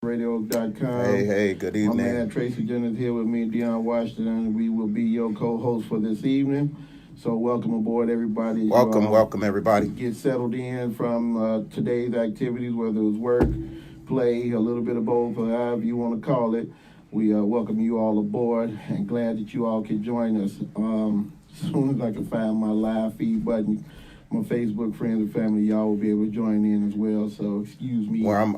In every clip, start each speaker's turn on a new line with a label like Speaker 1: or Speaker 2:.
Speaker 1: Radio.com.
Speaker 2: Hey, good evening.
Speaker 1: My man Tracy Jennings here with me, Deion Washington. We will be your co-host for this evening. So welcome aboard, everybody.
Speaker 2: Welcome, everybody.
Speaker 1: Get settled in from today's activities, whether it's work, play, a little bit of both, or however you want to call it. We welcome you all aboard and glad that you all can join us. As soon as I can find my live feed button, my Facebook friends and family, y'all will be able to join in as well. So excuse me.
Speaker 2: Well,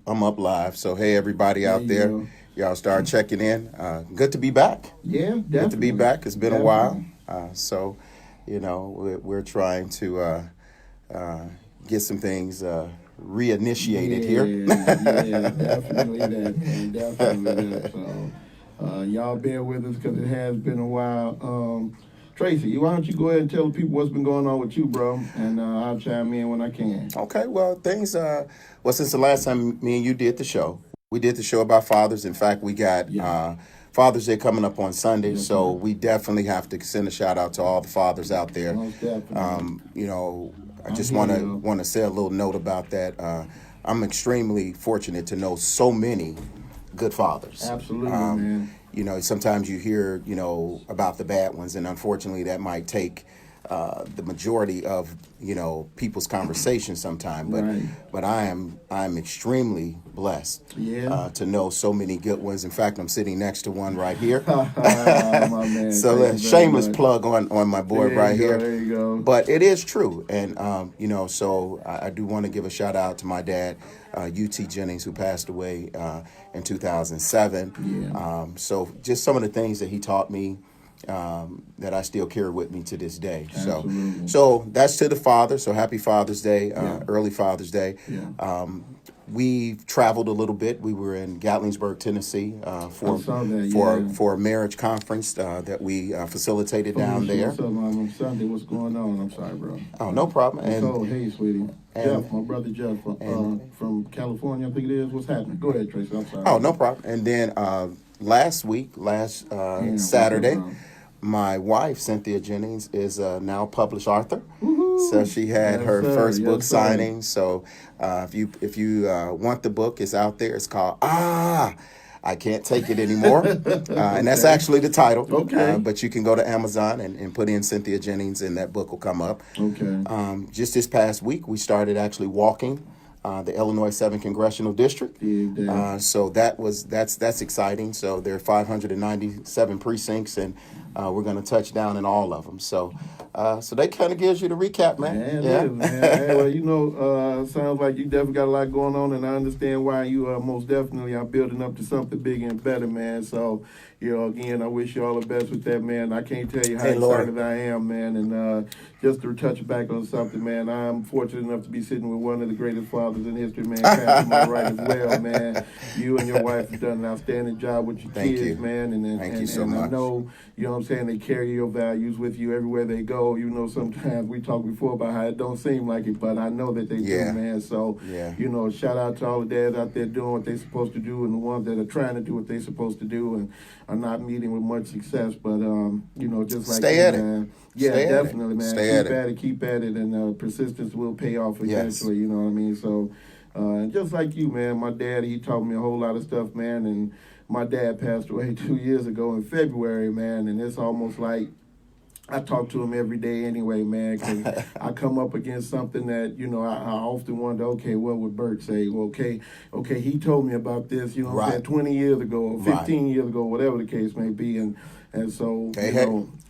Speaker 2: I'm up live. So hey, everybody out there, y'all start checking in. Good to be back.
Speaker 1: Yeah, definitely.
Speaker 2: Good to be back. It's been a while. So, we're trying to get some things reinitiated here.
Speaker 1: Yeah, definitely that, man. Definitely that. So y'all bear with us because it has been a while. Tracy, why don't you go ahead and tell the people what's been going on with you, bro, and I'll chime in when I can.
Speaker 2: Okay, well, things, since the last time me and you did the show, we did the show about fathers. In fact, we got Father's Day coming up on Sunday, so we definitely have to send a shout out to all the fathers out there.
Speaker 1: Most definitely.
Speaker 2: I just want to say a little note about that. I'm extremely fortunate to know so many good fathers.
Speaker 1: Absolutely, man.
Speaker 2: Sometimes you hear, about the bad ones, and unfortunately that might take the majority of, people's conversation sometime. But I'm extremely blessed to know so many good ones. In fact, I'm sitting next to one right here.
Speaker 1: My man.
Speaker 2: So a shameless plug on my board right here.
Speaker 1: There you go.
Speaker 2: But it is true. And, so I do want to give a shout out to my dad, UT Jennings, who passed away in 2007. So just some of the things that he taught me that I still carry with me to this day.
Speaker 1: Absolutely.
Speaker 2: So that's to the father. So happy Father's Day, early Father's Day. We've traveled a little bit. We were in Gatlinburg, Tennessee for a marriage conference that we facilitated down there.
Speaker 1: What's up, Mom? On Sunday, what's going on? I'm sorry, bro.
Speaker 2: Oh, no problem.
Speaker 1: Hey, sweetie. Jeff, my brother Jeff from California, I think it is. What's happening? Go ahead, Tracy. I'm sorry.
Speaker 2: Oh, no problem. And then last Saturday, my wife, Cynthia Jennings, is now published author. Woo-hoo. So she had her first book signing. So if you want the book, it's out there. It's called I Can't Take It Anymore. And that's actually the title.
Speaker 1: Okay.
Speaker 2: But you can go to Amazon and put in Cynthia Jennings, and that book will come up.
Speaker 1: Okay.
Speaker 2: Just this past week, we started actually walking the Illinois 7th Congressional District. So that's exciting. So there are 597 precincts, and we're going to touch down in all of them. So that kind of gives you the recap, man.
Speaker 1: It is, man. Hey, well, sounds like you definitely got a lot going on, and I understand why you most definitely are building up to something bigger and better, man. So, again, I wish you all the best with that, man. I can't tell you how excited I am, man. And just to touch back on something, man, I'm fortunate enough to be sitting with one of the greatest fathers in history, man, passing my right as well, man. You and your wife have done an outstanding job with your kids, man. And
Speaker 2: Thank you so much.
Speaker 1: I know, what I'm saying, they carry your values with you everywhere they go. Sometimes we talked before about how it don't seem like it, but I know that they do, man. So, shout out to all the dads out there doing what they're supposed to do, and the ones that are trying to do what they're supposed to do and are not meeting with much success. But, just like
Speaker 2: stay at it.
Speaker 1: Man. Yeah,
Speaker 2: Stay
Speaker 1: definitely, man.
Speaker 2: Keep
Speaker 1: Keep at it, and persistence will pay off eventually, you know what I mean? So, just like you, man, my dad, he taught me a whole lot of stuff, man, and my dad passed away 2 years ago in February, man, and it's almost like I talk to him every day anyway, man, because I come up against something that, I often wonder, okay, what would Bert say? Well, okay, he told me about this, 20 years ago or 15 years ago, whatever the case may be, and so,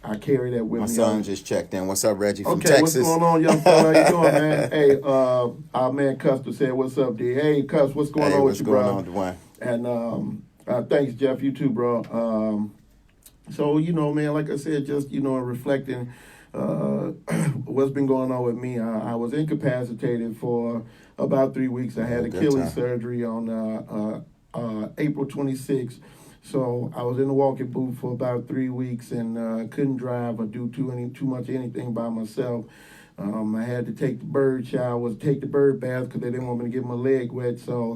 Speaker 1: I carry that with me.
Speaker 2: My son just checked in. What's up, Reggie from Texas?
Speaker 1: What's going on, young fella? How you doing, man? Hey, our man Custer said, what's up, D? Hey, Cus, what's going on with you, bro?
Speaker 2: What's going on, Dwayne?
Speaker 1: And thanks, Jeff. You too, bro. So, man, like I said, just, reflecting what's been going on with me. I was incapacitated for about 3 weeks. I had Achilles surgery on April 26th. So I was in the walking boot for about 3 weeks and couldn't drive or do too much anything by myself. I had to take the bird bath because they didn't want me to get my leg wet. So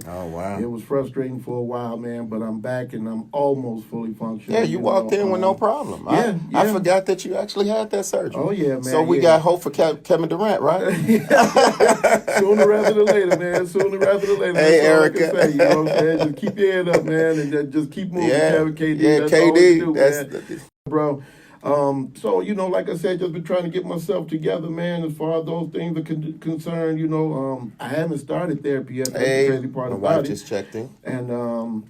Speaker 1: it was frustrating for a while, man. But I'm back and I'm almost fully functional.
Speaker 2: Yeah, you walked in with no problem. I forgot that you actually had that surgery.
Speaker 1: Oh yeah, man.
Speaker 2: So we got hope for Kevin Durant, right?
Speaker 1: Sooner rather than later, man. Sooner rather than later.
Speaker 2: Hey,
Speaker 1: That's
Speaker 2: Erica.
Speaker 1: all I can say, you know what I'm saying? Just keep your head up, man, and just keep moving. Kevin, KD.
Speaker 2: Yeah,
Speaker 1: that's
Speaker 2: KD.
Speaker 1: all we do, man. Bro. So, like I said, just been trying to get myself together, man, as far as those things are concerned. I haven't started therapy yet. That's the crazy part
Speaker 2: my
Speaker 1: about
Speaker 2: wife
Speaker 1: it.
Speaker 2: just checked in.
Speaker 1: And,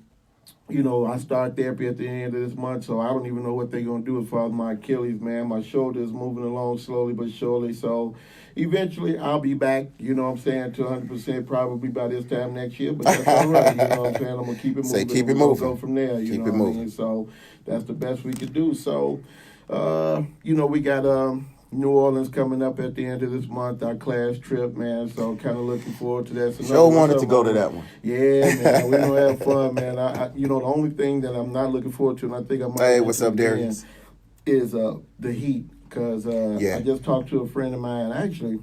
Speaker 1: I start therapy at the end of this month, so I don't even know what they're going to do as far as my Achilles, man. My shoulder is moving along slowly but surely, so eventually I'll be back, to 100% probably by this time next year, but that's all right, you know what I'm saying? I'm going to keep it moving.
Speaker 2: Say keep it moving.
Speaker 1: Go from there,
Speaker 2: keep it moving.
Speaker 1: So that's the best we could do. So, we got New Orleans coming up at the end of this month, our class trip, man. So kind of looking forward to that.
Speaker 2: Joe wanted to go to that one.
Speaker 1: Yeah, man. We're going to have fun, man. The only thing that I'm not looking forward to, and I think I might
Speaker 2: Hey, what's up, Darius?
Speaker 1: Is the heat. Because I just talked to a friend of mine, actually,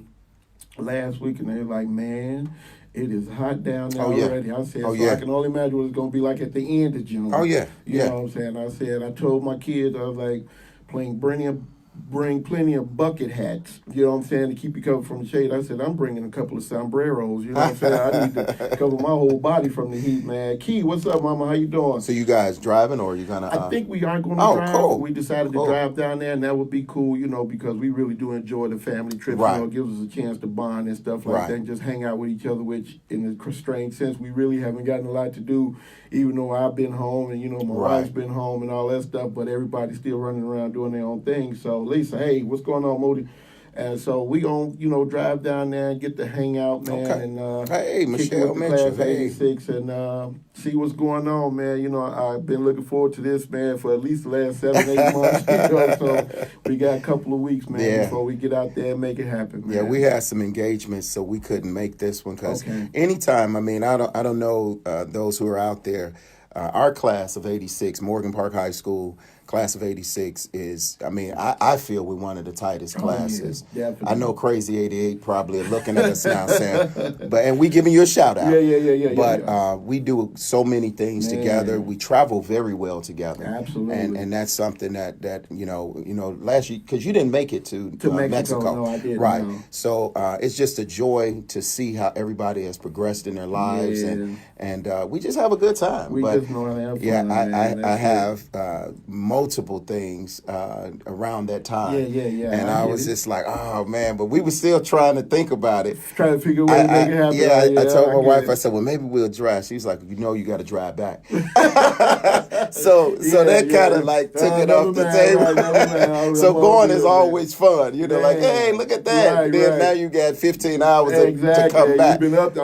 Speaker 1: last week, and they were like, man, it is hot down there already. I said, I can only imagine what it's going to be like at the end of June.
Speaker 2: Oh, yeah.
Speaker 1: You know what I'm saying? I told my kids, I was like, bring plenty of bucket hats, you know what I'm saying, to keep you covered from the shade. I said, I'm bringing a couple of sombreros, you know what I'm saying? I need to cover my whole body from the heat, man. Key, what's up, mama? How you doing?
Speaker 2: So you guys driving or are you going to...
Speaker 1: I think we are going to drive.
Speaker 2: Cool.
Speaker 1: We decided to drive down there, and that would be cool, because we really do enjoy the family trip.
Speaker 2: Right.
Speaker 1: It gives us a chance to bond and stuff like that and just hang out with each other, which in a strange sense, we really haven't gotten a lot to do, even though I've been home and, my wife's been home and all that stuff, but everybody's still running around doing their own thing. So Lisa, hey, what's going on, Modi? And so we gonna, drive down there and get to hang out, man. Okay. And
Speaker 2: hey, Michelle mentioned,
Speaker 1: Class 86 and see what's going on, man. I've been looking forward to this, man, for at least the last 7-8 months. So we got a couple of weeks, man, before we get out there and make it happen, man.
Speaker 2: Yeah, we had some engagements, so we couldn't make this one because anytime. I mean, I don't know those who are out there. Our class of 86, Morgan Park High School, class of 86 is, I feel we're one of the tightest classes.
Speaker 1: Yeah,
Speaker 2: I know Crazy 88 probably are looking at us now saying, and we giving you a shout out.
Speaker 1: Yeah.
Speaker 2: But we do so many things together. We travel very well together.
Speaker 1: Absolutely.
Speaker 2: And that's something that last year, because you didn't make it to Mexico.
Speaker 1: No, I didn't.
Speaker 2: Right.
Speaker 1: No.
Speaker 2: So it's just a joy to see how everybody has progressed in their lives and we just have a good time. I have multiple things around that time.
Speaker 1: Yeah.
Speaker 2: And I was just like, oh man, but we were still trying to think about it.
Speaker 1: Trying to figure a way to make it happen.
Speaker 2: I told my wife, I said, well, maybe we'll drive. She's like, you got to drive back. so that kind of like took it off the table. So going is always fun. Like, hey, look at that. Then now you got 15 hours to come back.
Speaker 1: You've been up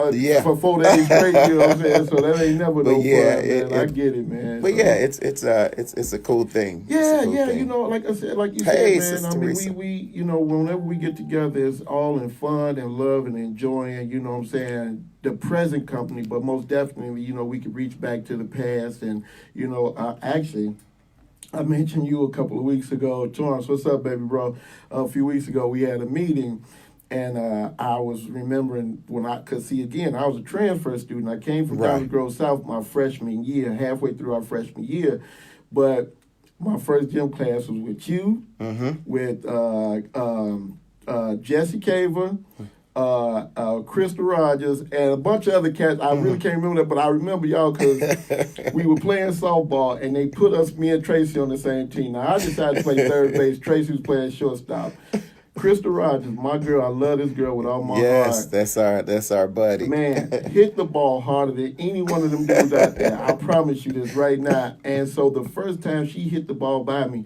Speaker 1: for 4 days straight, you know what I'm saying? So that ain't never no fun, man. I get it, man.
Speaker 2: But it's a cool thing.
Speaker 1: Yeah. Like I said, like you said, man. We whenever we get together, it's all in fun and love and enjoying. You know what I'm saying? The present company, but most definitely, we could reach back to the past. And actually, I mentioned you a couple of weeks ago, Torrance. What's up, baby bro? A few weeks ago, we had a meeting. And I was remembering because I was a transfer student. I came from Downers Grove South my freshman year, halfway through our freshman year. But my first gym class was with you, with Jesse Caver, Krista Rogers, and a bunch of other cats. I really can't remember that, but I remember y'all because we were playing softball, and they put me and Tracy on the same team. Now, I decided to play third base. Tracy was playing shortstop. Krista Rogers, my girl, I love this girl with all my heart.
Speaker 2: Yes, that's our buddy.
Speaker 1: Man, hit the ball harder than any one of them dudes out there. I promise you this right now. And so the first time she hit the ball by me,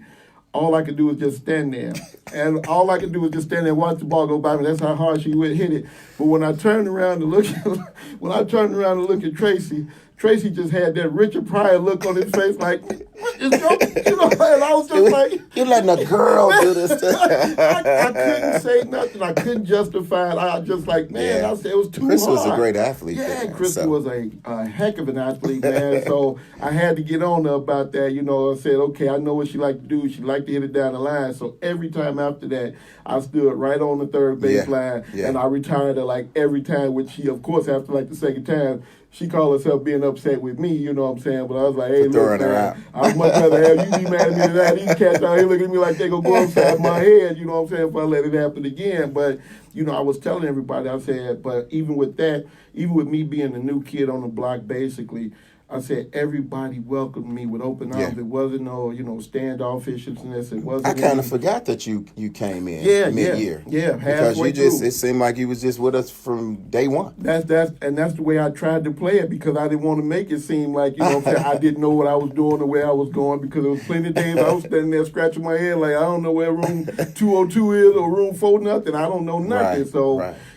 Speaker 1: all I could do was just stand there. And all I could do was just stand there and watch the ball go by me. That's how hard she would hit it. But when I turned around to look at Tracy, Tracy just had that Richard Pryor look on his face, like, what is going, and I was just like,
Speaker 2: you're letting a girl do this.
Speaker 1: I couldn't say nothing. I couldn't justify it. I was just like, man, I said it was too
Speaker 2: Chris
Speaker 1: hard.
Speaker 2: was a great athlete.
Speaker 1: Yeah, Chris was a heck of an athlete, man. So I had to get on her about that. I said, okay, I know what she liked to do. She liked to hit it down the line. So every time after that, I stood right on the third baseline, and I retired her like every time, which she, of course, after like the second time, she called herself being upset with me, you know what I'm saying? But I was like, hey, look, man, I'd much rather have you be mad at me than that. These cats out here looking at me like they gonna go upside my head, you know what I'm saying, if I let it happen again. But, I was telling everybody, I said, but even with that, even with me being the new kid on the block, basically, I said everybody welcomed me with open arms. It wasn't no, standoffishness. It wasn't.
Speaker 2: I kind of forgot that you came in mid-year.
Speaker 1: Yeah,
Speaker 2: because it seemed like you was just with us from day one.
Speaker 1: That's the way I tried to play it, because I didn't want to make it seem like I didn't know what I was doing, the way I was going, because there was plenty of days I was standing there scratching my head like I don't know where room 202 is or room 4 nothing. I don't know nothing.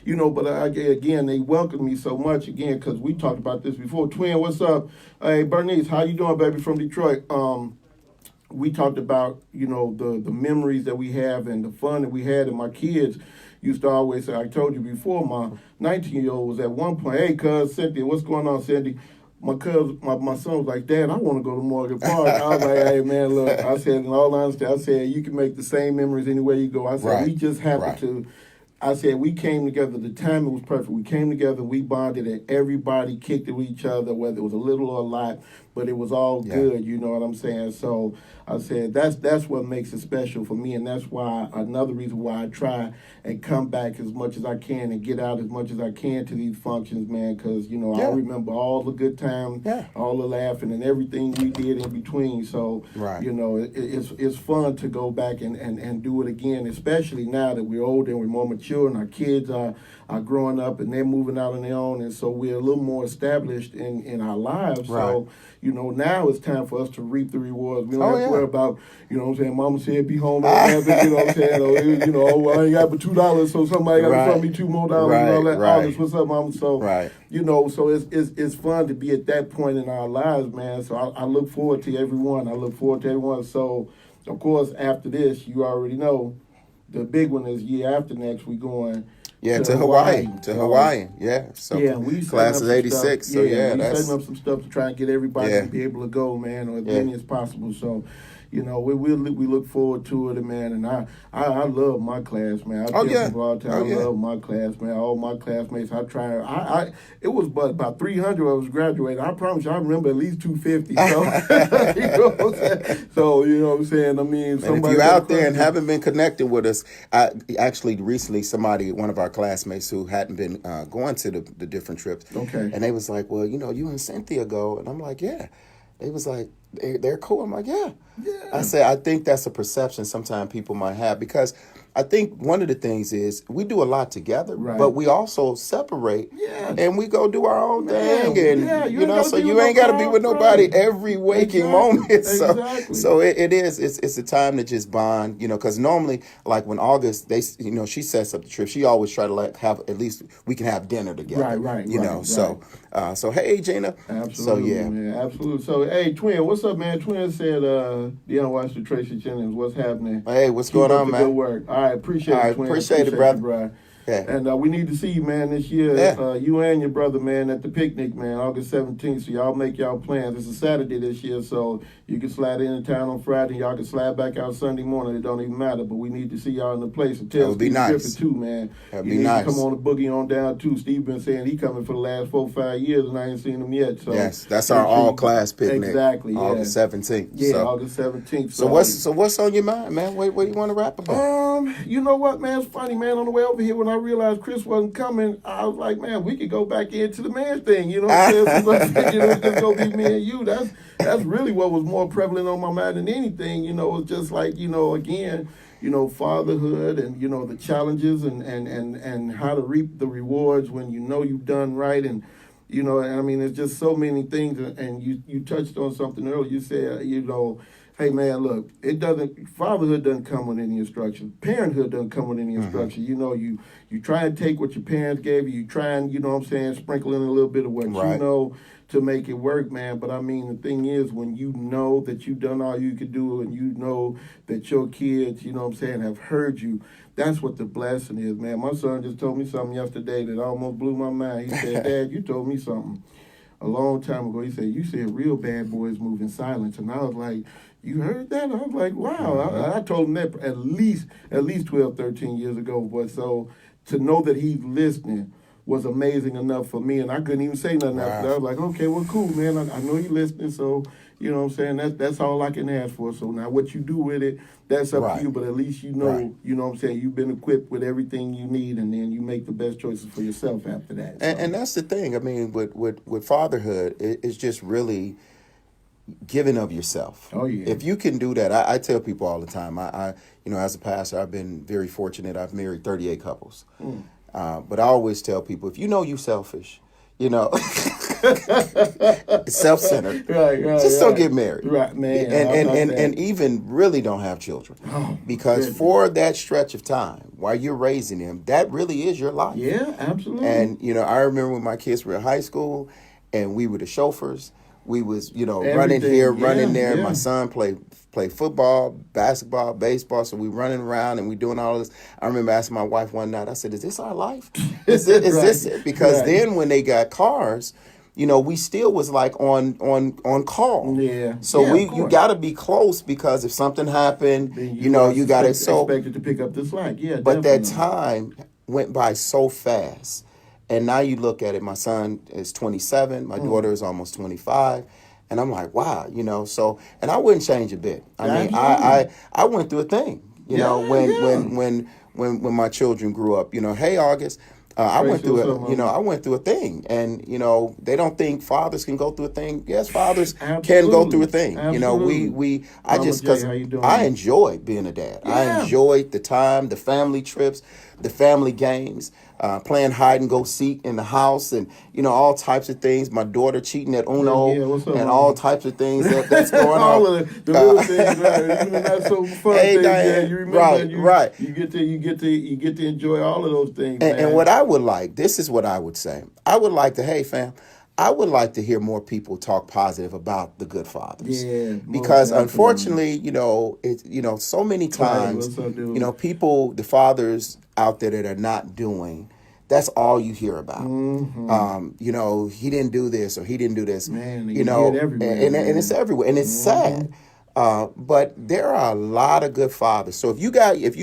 Speaker 1: But again, they welcomed me so much again, because we talked about this before. Twin, what's up? Hey, Bernice, how you doing, baby, from Detroit? We talked about, the memories that we have and the fun that we had, and my kids used to always say, I told you before, my 19-year-old was at one point, hey, cuz, Cynthia, what's going on, Cindy? My son was like, Dad, I want to go to Morgan Park. I was like, hey, man, look, I said, in all honesty, I said, you can make the same memories anywhere you go. I said, we just happened to... I said, we came together, the timing was perfect. We came together, we bonded, and everybody kicked it with each other, whether it was a little or a lot, but it was all good, you know what I'm saying? So I said, that's what makes it special for me, and that's why, another reason why I try and come back as much as I can and get out as much as I can to these functions, man, because, I remember all the good times, all the laughing, and everything we did in between. So, it's fun to go back and do it again, especially now that we're older and we're more mature, and our kids are growing up and they're moving out on their own, and so we're a little more established in our lives. So, now it's time for us to reap the rewards. We don't have to worry about, Mama said be home at 11, you know what I'm saying? Or, I ain't got but $2, so somebody got to throw me $2 more and all that. August, what's up, Mama? So, so it's fun to be at that point in our lives, man. So I look forward to everyone. So, of course, after this, you already know, the big one is year after next, we going
Speaker 2: to Hawaii. So
Speaker 1: we
Speaker 2: class is 86.
Speaker 1: Stuff.
Speaker 2: So
Speaker 1: we
Speaker 2: that's
Speaker 1: setting up some stuff to try and get everybody to be able to go, man, or as many as possible. So, we look forward to it, man. And I love my class, man. I love my class, man. All my classmates. It was about 300 I was graduating. I promise you, I remember at least 250. So, what I'm saying? So, what I'm saying? I mean,
Speaker 2: and if you're out there and haven't been connecting with us, actually recently one of our classmates who hadn't been going to the different trips, and they was like, well, you and Cynthia go, and I'm like, yeah. They was like, they're cool. I'm like, yeah. I said, I think that's a perception sometimes people might have, because I think one of the things is we do a lot together, but we also separate and we go do our own thing. And, so you ain't got to be with nobody every waking moment. So it's a time to just bond, because normally, like when August, she sets up the trip, she always try to have, at least we can have dinner together. So, hey, Gina.
Speaker 1: Absolutely.
Speaker 2: So,
Speaker 1: man, absolutely. So, hey, Twin, what's up, man? Twin said, watch the Tracy Jennings. What's happening?
Speaker 2: Hey, what's going on, man?
Speaker 1: Good work. All right, appreciate it, Twin.
Speaker 2: Appreciate it, brother.
Speaker 1: Yeah. And we need to see you, man, this year. You and your brother, man, at the picnic, man, August 17th. So y'all make y'all plans. It's a Saturday this year, so you can slide into town on Friday. Y'all can slide back out Sunday morning. It don't even matter. But we need to see y'all in the place. And tell Steve Griffin, too, man.
Speaker 2: That'd be nice.
Speaker 1: Come on the boogie on down, too. Steve been saying he coming for the last 4-5 years, and I ain't seen him yet. So
Speaker 2: yes, that's our all-class picnic.
Speaker 1: Exactly,
Speaker 2: August 17th.
Speaker 1: Yeah, August 17th.
Speaker 2: So what's on your mind, man? What do you want to rap about?
Speaker 1: You know what, man? It's funny, man. On the way over here, when I realized Chris wasn't coming, I was like, man, we could go back into the man thing. You know what I'm saying? It's just gonna be me and you. That's really what was more prevalent on my mind than anything. It's just like, again, fatherhood and, the challenges and how to reap the rewards when you've done right. And, I mean, there's just so many things. And you touched on something earlier. You said, hey, man, look, fatherhood doesn't come with any instruction. Parenthood doesn't come with any instruction. You try and take what your parents gave you. You try and, sprinkle in a little bit of what you know to make it work, man. But I mean, the thing is, when you know that you've done all you could do, and you know that your kids, you know what I'm saying, have heard you, that's what the blessing is, man. My son just told me something yesterday that almost blew my mind. He said, Dad, you told me something a long time ago. He said, you said real bad boys move in silence. And I was like, you heard that? I was like, wow. I told him that at least 12, 13 years ago. But so to know that he's listening was amazing enough for me. And I couldn't even say nothing after that. I was like, okay, well, cool, man. I know you're listening. So, you know what I'm saying? That's all I can ask for. So now what you do with it, that's up to you. But at least you know, you know what I'm saying? You've been equipped with everything you need, and then you make the best choices for yourself after that. So.
Speaker 2: And that's the thing. I mean, with fatherhood, it's just really giving of yourself.
Speaker 1: Oh, yeah.
Speaker 2: If you can do that, I tell people all the time, I you know, as a pastor, I've been very fortunate. I've married 38 couples. But I always tell people, if you know you're selfish, you know, self-centered, just don't get married.
Speaker 1: Right, man.
Speaker 2: And even really don't have children. Because for that stretch of time, while you're raising them, that really is your life.
Speaker 1: Yeah, absolutely.
Speaker 2: And, you know, I remember when my kids were in high school and we were the chauffeurs. We was, you know, running here, running there. My son played football, basketball, baseball. So we running around and we doing all this. I remember asking my wife one night, I said, is this our life? Is this it? Because then when they got cars, you know, we still was like on call.
Speaker 1: Yeah.
Speaker 2: So you got to be close, because if something happened, you know, you got to
Speaker 1: expected to pick up the slack. Yeah,
Speaker 2: but definitely. That time went by so fast. And now you look at it, my son is 27, my daughter is almost 25, and I'm like, wow, you know, so, and I wouldn't change a bit. I mean, I went through a thing, you know, when my children grew up, you know, hey, August, I went through a thing, and, you know, they don't think fathers can go through a thing. Yes, fathers can go through a thing.
Speaker 1: Absolutely.
Speaker 2: You know, because I enjoy being a dad. Yeah. I enjoyed the time, the family trips, the family games, playing hide and go seek in the house, and, you know, all types of things. My daughter cheating at Uno, and all types of things that's going on.
Speaker 1: All of the little things, right? Even the not so fun things. Yeah, you remember you get to enjoy all of those things.
Speaker 2: And what I would like, this is what I would say. I would like to, hey fam, I would like to hear more people talk positive about the good fathers.
Speaker 1: Yeah,
Speaker 2: because unfortunately, you know, so many times, you know, people, the fathers out there that are not doing, that's all you hear about. You know, he didn't do this or he didn't do this.
Speaker 1: Man,
Speaker 2: you know,
Speaker 1: and
Speaker 2: it's everywhere, and it's sad. But there are a lot of good fathers. So if you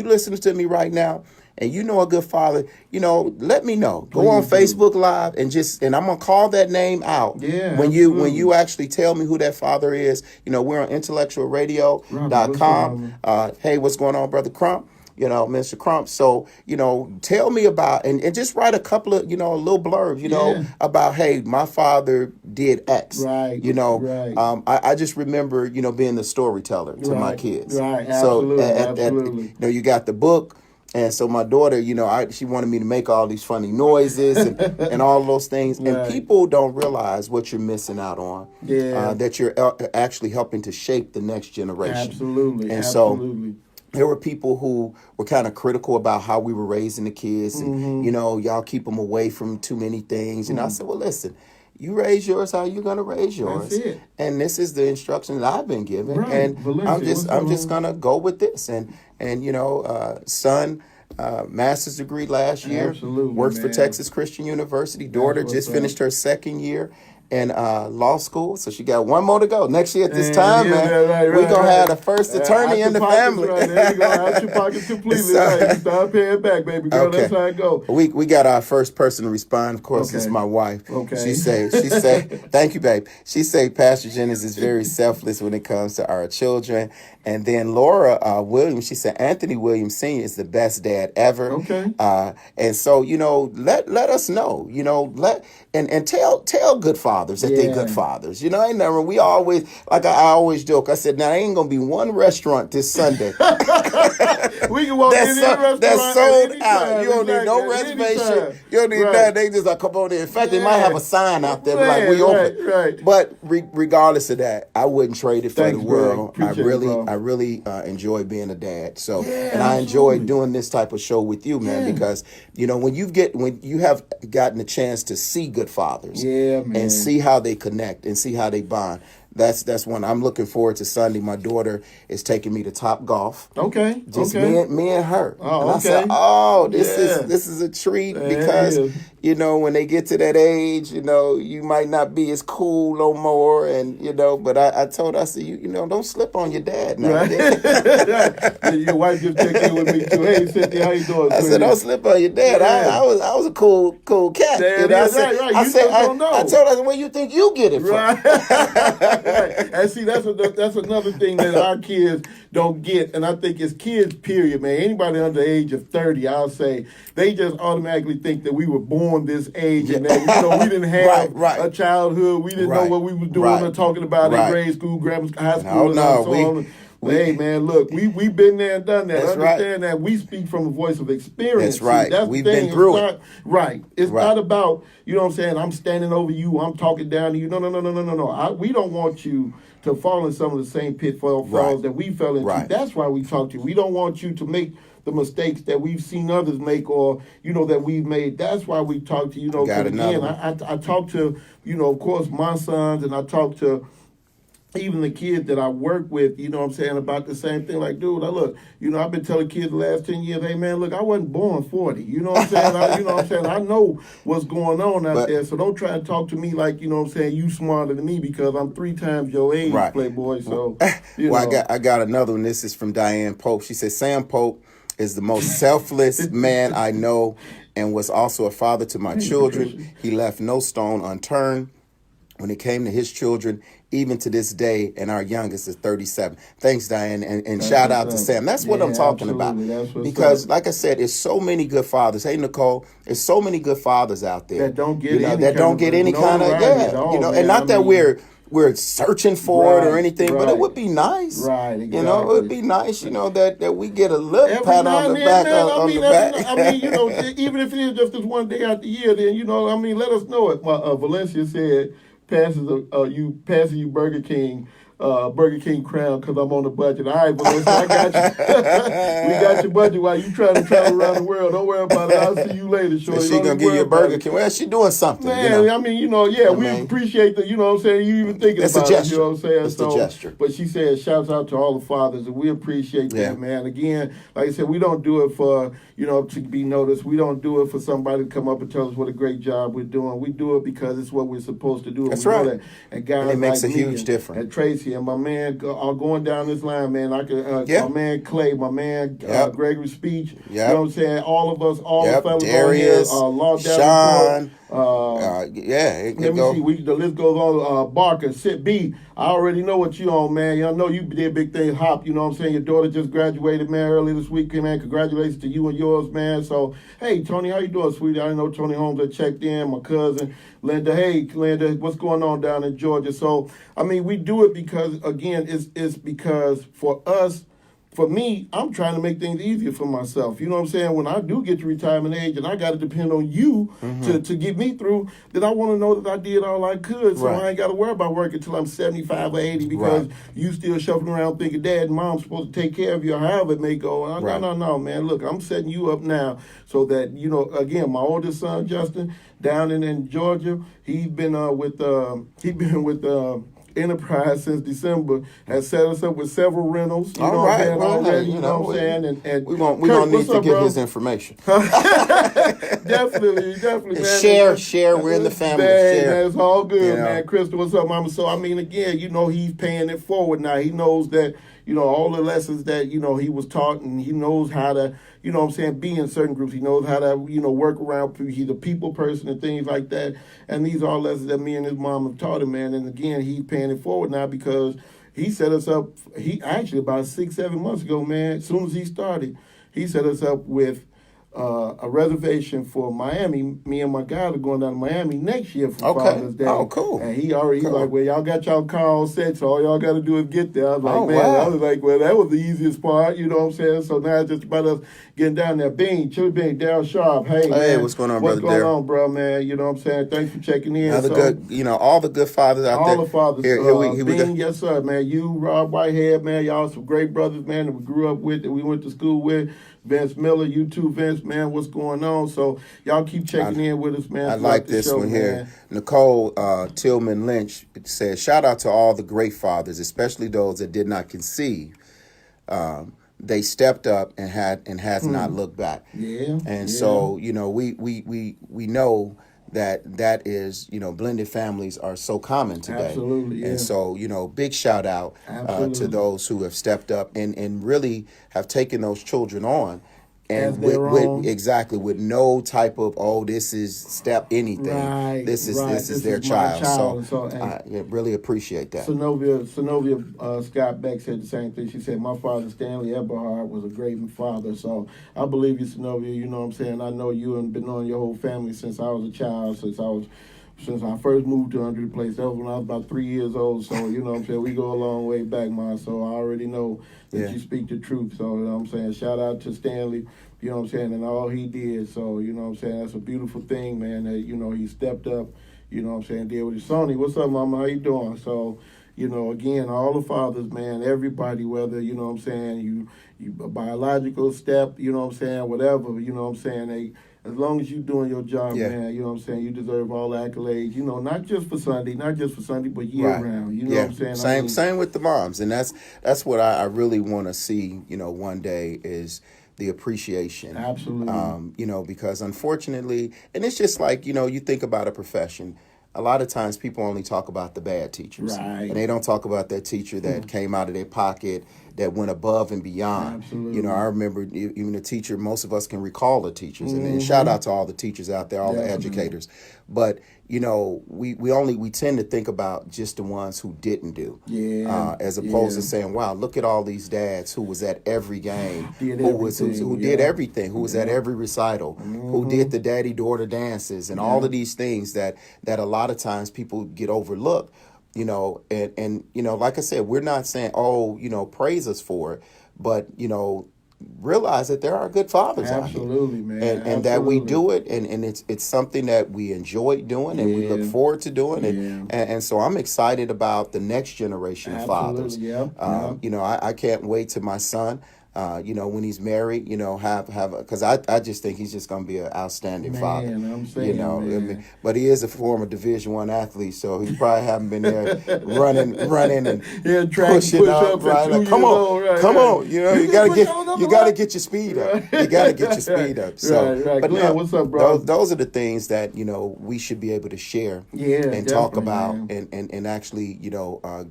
Speaker 2: listen to me right now, and you know a good father, you know, let me know. Go on Facebook Live and I'm gonna call that name out.
Speaker 1: Yeah.
Speaker 2: When you actually tell me who that father is. You know, we're on intellectualradio.com. Hey, what's going on, Brother Crump? You know, Mr. Crump. So, you know, tell me about, and just write a couple of, you know, a little blurb, you know, about, hey, my father did X.
Speaker 1: Right.
Speaker 2: You know, I just remember, you know, being the storyteller to my kids.
Speaker 1: Right. Absolutely.
Speaker 2: So,
Speaker 1: Absolutely.
Speaker 2: You know, you got the book. And so my daughter, you know, she wanted me to make all these funny noises and all those things. Right. And people don't realize what you're missing out on. Yeah. That you're actually helping to shape the next generation.
Speaker 1: Absolutely.
Speaker 2: And so there were people who were kind of critical about how we were raising the kids. And, you know, y'all keep them away from too many things. And I said, well, listen, you raise yours how you gonna raise yours.
Speaker 1: That's it.
Speaker 2: And this is the instruction that I've been given.
Speaker 1: Right.
Speaker 2: And
Speaker 1: Valencia,
Speaker 2: I'm just gonna go with this. And you know, son, master's degree last year.
Speaker 1: Absolutely,
Speaker 2: works for Texas Christian University. Daughter just finished her second year in law school, so she got one more to go. Next year at this time, man, we're going to have the first attorney in the family.
Speaker 1: Right. There you go. Out your pockets completely. Right. You start paying back, baby girl. Okay. That's how it go.
Speaker 2: We got our first person to respond. Of course, it's my wife.
Speaker 1: Okay.
Speaker 2: She say, thank you, babe. She say Pastor Jennings is very selfless when it comes to our children. And then Laura Williams, she said Anthony Williams Sr. is the best dad ever.
Speaker 1: Okay.
Speaker 2: And so, you know, let us know, you know, and tell good fathers that they good fathers. You know, I never, we always, like I always joke, I said, now there ain't gonna be one restaurant this Sunday
Speaker 1: we can walk in any restaurant
Speaker 2: that's sold
Speaker 1: anytime,
Speaker 2: out. You don't need no reservation. You don't need that. They just like, come on in. In fact, they might have a sign out there like we open.
Speaker 1: Right.
Speaker 2: But regardless of that, I wouldn't trade it for the world. I really enjoy being a dad. So, and I enjoy doing this type of show with you, man, because you know when you have gotten a chance to see good fathers, and see how they connect and see how they bond. That's one I'm looking forward to Sunday. My daughter is taking me to Top Golf.
Speaker 1: Okay.
Speaker 2: Just
Speaker 1: okay.
Speaker 2: me and her.
Speaker 1: Oh,
Speaker 2: and
Speaker 1: okay.
Speaker 2: I said, this is a treat because when they get to that age, you might not be as cool no more, and But I told her, I said, don't slip on your dad now.
Speaker 1: Right. Your wife just checked in with me too. Hey, Cynthia, how you doing?
Speaker 2: I said, don't slip on your dad. I was a cool cat.
Speaker 1: Right.
Speaker 2: I told her, where you think you get it from?
Speaker 1: Right. And see, that's another thing that our kids don't get, and I think it's kids, period, man. Anybody under the age of 30, I'll say, they just automatically think that we were born this age and that we didn't have a childhood, we didn't know what we were doing or talking about in grade school, grammar school, high school, and so on. Hey, man, look, we've been there and done that. Understand that we speak from a voice of experience.
Speaker 2: That's right.
Speaker 1: See,
Speaker 2: we've been through it.
Speaker 1: Right. It's not about, I'm standing over you, I'm talking down to you. No. We don't want you to fall in some of the same pitfalls that we fell into. Right. That's why we talk to you. We don't want you to make the mistakes that we've seen others make or, that we've made. That's why we talk to you. Again, I talk to, of course, my sons, and I talk to even the kids that I work with, about the same thing. Like, dude, I've been telling kids the last 10 years, hey, man, look, I wasn't born 40. I know what's going on out there. So don't try to talk to me like, you smarter than me because I'm 3 times your age, Playboy. So,
Speaker 2: I got another one. This is from Diane Pope. She said, Sam Pope is the most selfless man I know and was also a father to my children. He left no stone unturned when it came to his children, even to this day, and our youngest is 37. Thanks, Diane, and shout out to Sam. That's what I'm talking about. Because, like I said, there's so many good fathers. Hey, Nicole, there's so many good fathers out there
Speaker 1: that don't get
Speaker 2: any kind of and not that we're searching for it or anything, but it would be nice.
Speaker 1: Right, exactly.
Speaker 2: It would be nice, that we get a little pat on the back.
Speaker 1: Even if it is just this one day out the year, then, let us know it. Valencia said, passing you Burger King crown because I'm on the budget. All right, Valencia, I got you. We got your budget while you trying to travel around the world. Don't worry about it. I'll see you later. Sure.
Speaker 2: She gonna give you a Burger King. Well, she doing something.
Speaker 1: Man, we appreciate the, you even thinking
Speaker 2: it's
Speaker 1: about
Speaker 2: a gesture.
Speaker 1: it.
Speaker 2: It's a gesture.
Speaker 1: But she said, shouts out to all the fathers, and we appreciate that, man. Again, like I said, we don't do it for, to be noticed. We don't do it for somebody to come up and tell us what a great job we're doing. We do it because it's what we're supposed to do.
Speaker 2: That's right.
Speaker 1: That. And guys,
Speaker 2: it makes
Speaker 1: like
Speaker 2: a huge difference.
Speaker 1: And Tracy and my man going down this line, man. My man Clay, my man Gregory Speech. You know what I'm saying? All of us, all the fellas
Speaker 2: Darius,
Speaker 1: on here,
Speaker 2: Sean.
Speaker 1: Let me see. The list goes on. Barker, Sit B. I already know what you on, man. Y'all know you did big things. Hop, you know what I'm saying? Your daughter just graduated, man, early this week, man. Congratulations to you and yours, man. So, hey, Tony, how you doing, sweetie? I know Tony Holmes had checked in. My cousin, Linda. Hey, Linda, what's going on down in Georgia? So, we do it because, again, it's because for us, for me, I'm trying to make things easier for myself. You know what I'm saying? When I do get to retirement age and I got to depend on you to get me through, then I want to know that I did all I could. So I ain't got to worry about working until I'm 75 or 80 because you still shuffling around thinking dad and mom's supposed to take care of you or however it may go. No, man. Look, I'm setting you up now so that, again, my oldest son, Justin, down in Georgia, he's been with Enterprise since December, has set us up with several rentals. You know what I'm saying? And
Speaker 2: we don't need to give his information.
Speaker 1: Definitely,
Speaker 2: man. Share. We're in the family. Share.
Speaker 1: Man, it's all good, man. Crystal, what's up, mama? So again, he's paying it forward now. He knows that, all the lessons that, he was taught, and he knows how to, be in certain groups. He knows how to, work around. He's a people person and things like that. And these are all lessons that me and his mom have taught him, man. And again, he's paying it forward now because he set us up. He actually about 6-7 months ago, man, as soon as he started, he set us up with a reservation for Miami. Me and my guys are going down to Miami next year for Father's Day.
Speaker 2: Oh, cool.
Speaker 1: And he's like, well, y'all got y'all car all set, so all y'all got to do is get there. I was like, I was like, well, that was the easiest part, you know what I'm saying? So now it's just about us getting down there. Chili Bean, Daryl Sharp, hey, man.
Speaker 2: What's going on, brother?
Speaker 1: What's going on, bro, man? You know what I'm saying? Thanks for checking in.
Speaker 2: All the good fathers out there.
Speaker 1: All the fathers.
Speaker 2: Here we
Speaker 1: Bean,
Speaker 2: go.
Speaker 1: Yes, sir, man. You, Rob Whitehead, man. Y'all some great brothers, man, that we grew up with, that we went to school with. Vince Miller, you too, Vince, man, what's going on. So y'all keep checking in with us, man.
Speaker 2: I like this
Speaker 1: show,
Speaker 2: one
Speaker 1: man.
Speaker 2: here. Nicole Tillman Lynch says, shout out to all the great fathers, especially those that did not conceive. They stepped up and has not looked back.
Speaker 1: Yeah.
Speaker 2: And so, we know that is, blended families are so common today.
Speaker 1: Absolutely, yeah.
Speaker 2: And so, big shout out to those who have stepped up and really have taken those children on. And with no type of this is step anything.
Speaker 1: Right,
Speaker 2: this is their child. So I really appreciate that.
Speaker 1: Synovia Scott Beck said the same thing. She said, my father Stanley Eberhard was a great father. So I believe you, Synovia. You know what I'm saying? I know you and been knowing your whole family since I was a child, since I first moved to Under the Place. That was when I was about 3 years old. So, you know what I'm saying? We go a long way back, man. So I already know that you speak the truth. So, you know what I'm saying? Shout out to Stanley, you know what I'm saying, and all he did. So, you know what I'm saying? That's a beautiful thing, man, that, he stepped up, you know what I'm saying, did with his Sony. What's up, Mama? How you doing? So, again, all the fathers, man, everybody, whether, you know what I'm saying, you a biological step, you know what I'm saying, whatever, you know what I'm saying, as long as you're doing your job, man, you know what I'm saying, you deserve all the accolades, not just for Sunday, but year round, you know what I'm saying?
Speaker 2: Same with the moms, and that's what I really want to see, one day is the appreciation.
Speaker 1: Absolutely.
Speaker 2: Because unfortunately, and it's just like, you think about a profession, a lot of times people only talk about the bad teachers.
Speaker 1: Right.
Speaker 2: And they don't talk about that teacher that came out of their pocket, that went above and beyond.
Speaker 1: Absolutely.
Speaker 2: I remember even a teacher, most of us can recall the teachers. And shout out to all the teachers out there, all the educators. But, we tend to think about just the ones who didn't do. As opposed to saying, wow, look at all these dads who was at every game, who did everything, who was at every recital, who did the daddy-daughter dances and all of these things that a lot of times people get overlooked. And like I said, we're not saying, praise us for it, but, realize that there are good fathers out here.
Speaker 1: Absolutely, man.
Speaker 2: And that we do it, and it's something that we enjoy doing, and we look forward to doing it. And so I'm excited about the next generation of fathers. I can't wait till my son, when he's married, because I just think he's just going to be an outstanding father.
Speaker 1: I'm saying,
Speaker 2: but he is a former Division I athlete, so he probably haven't been there running and pushing up, right? Like, come on, you gotta get your speed up. You gotta get your speed up. So, but
Speaker 1: man, what's up, bro?
Speaker 2: Those are the things that we should be able to share and talk about, and actually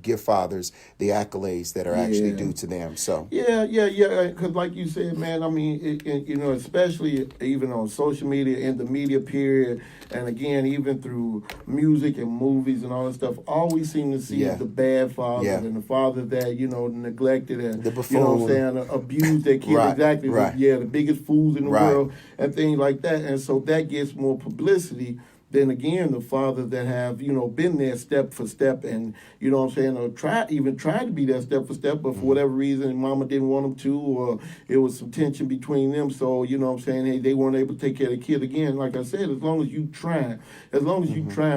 Speaker 2: give fathers the accolades that are actually due to them. So
Speaker 1: because like you said, man, I mean, especially even on social media, in the media period, and again, even through music and movies and all that stuff, all we seem to see is the bad fathers and the fathers that, neglected and,
Speaker 2: the buffoon.
Speaker 1: Abused their kids. The biggest fools in the world and things like that. And so that gets more publicity than again the fathers that have been there step for step, and or tried to be there step for step, but for whatever reason mama didn't want them to, or it was some tension between them, so hey, they weren't able to take care of the kid. Again, like I said, as long as you try,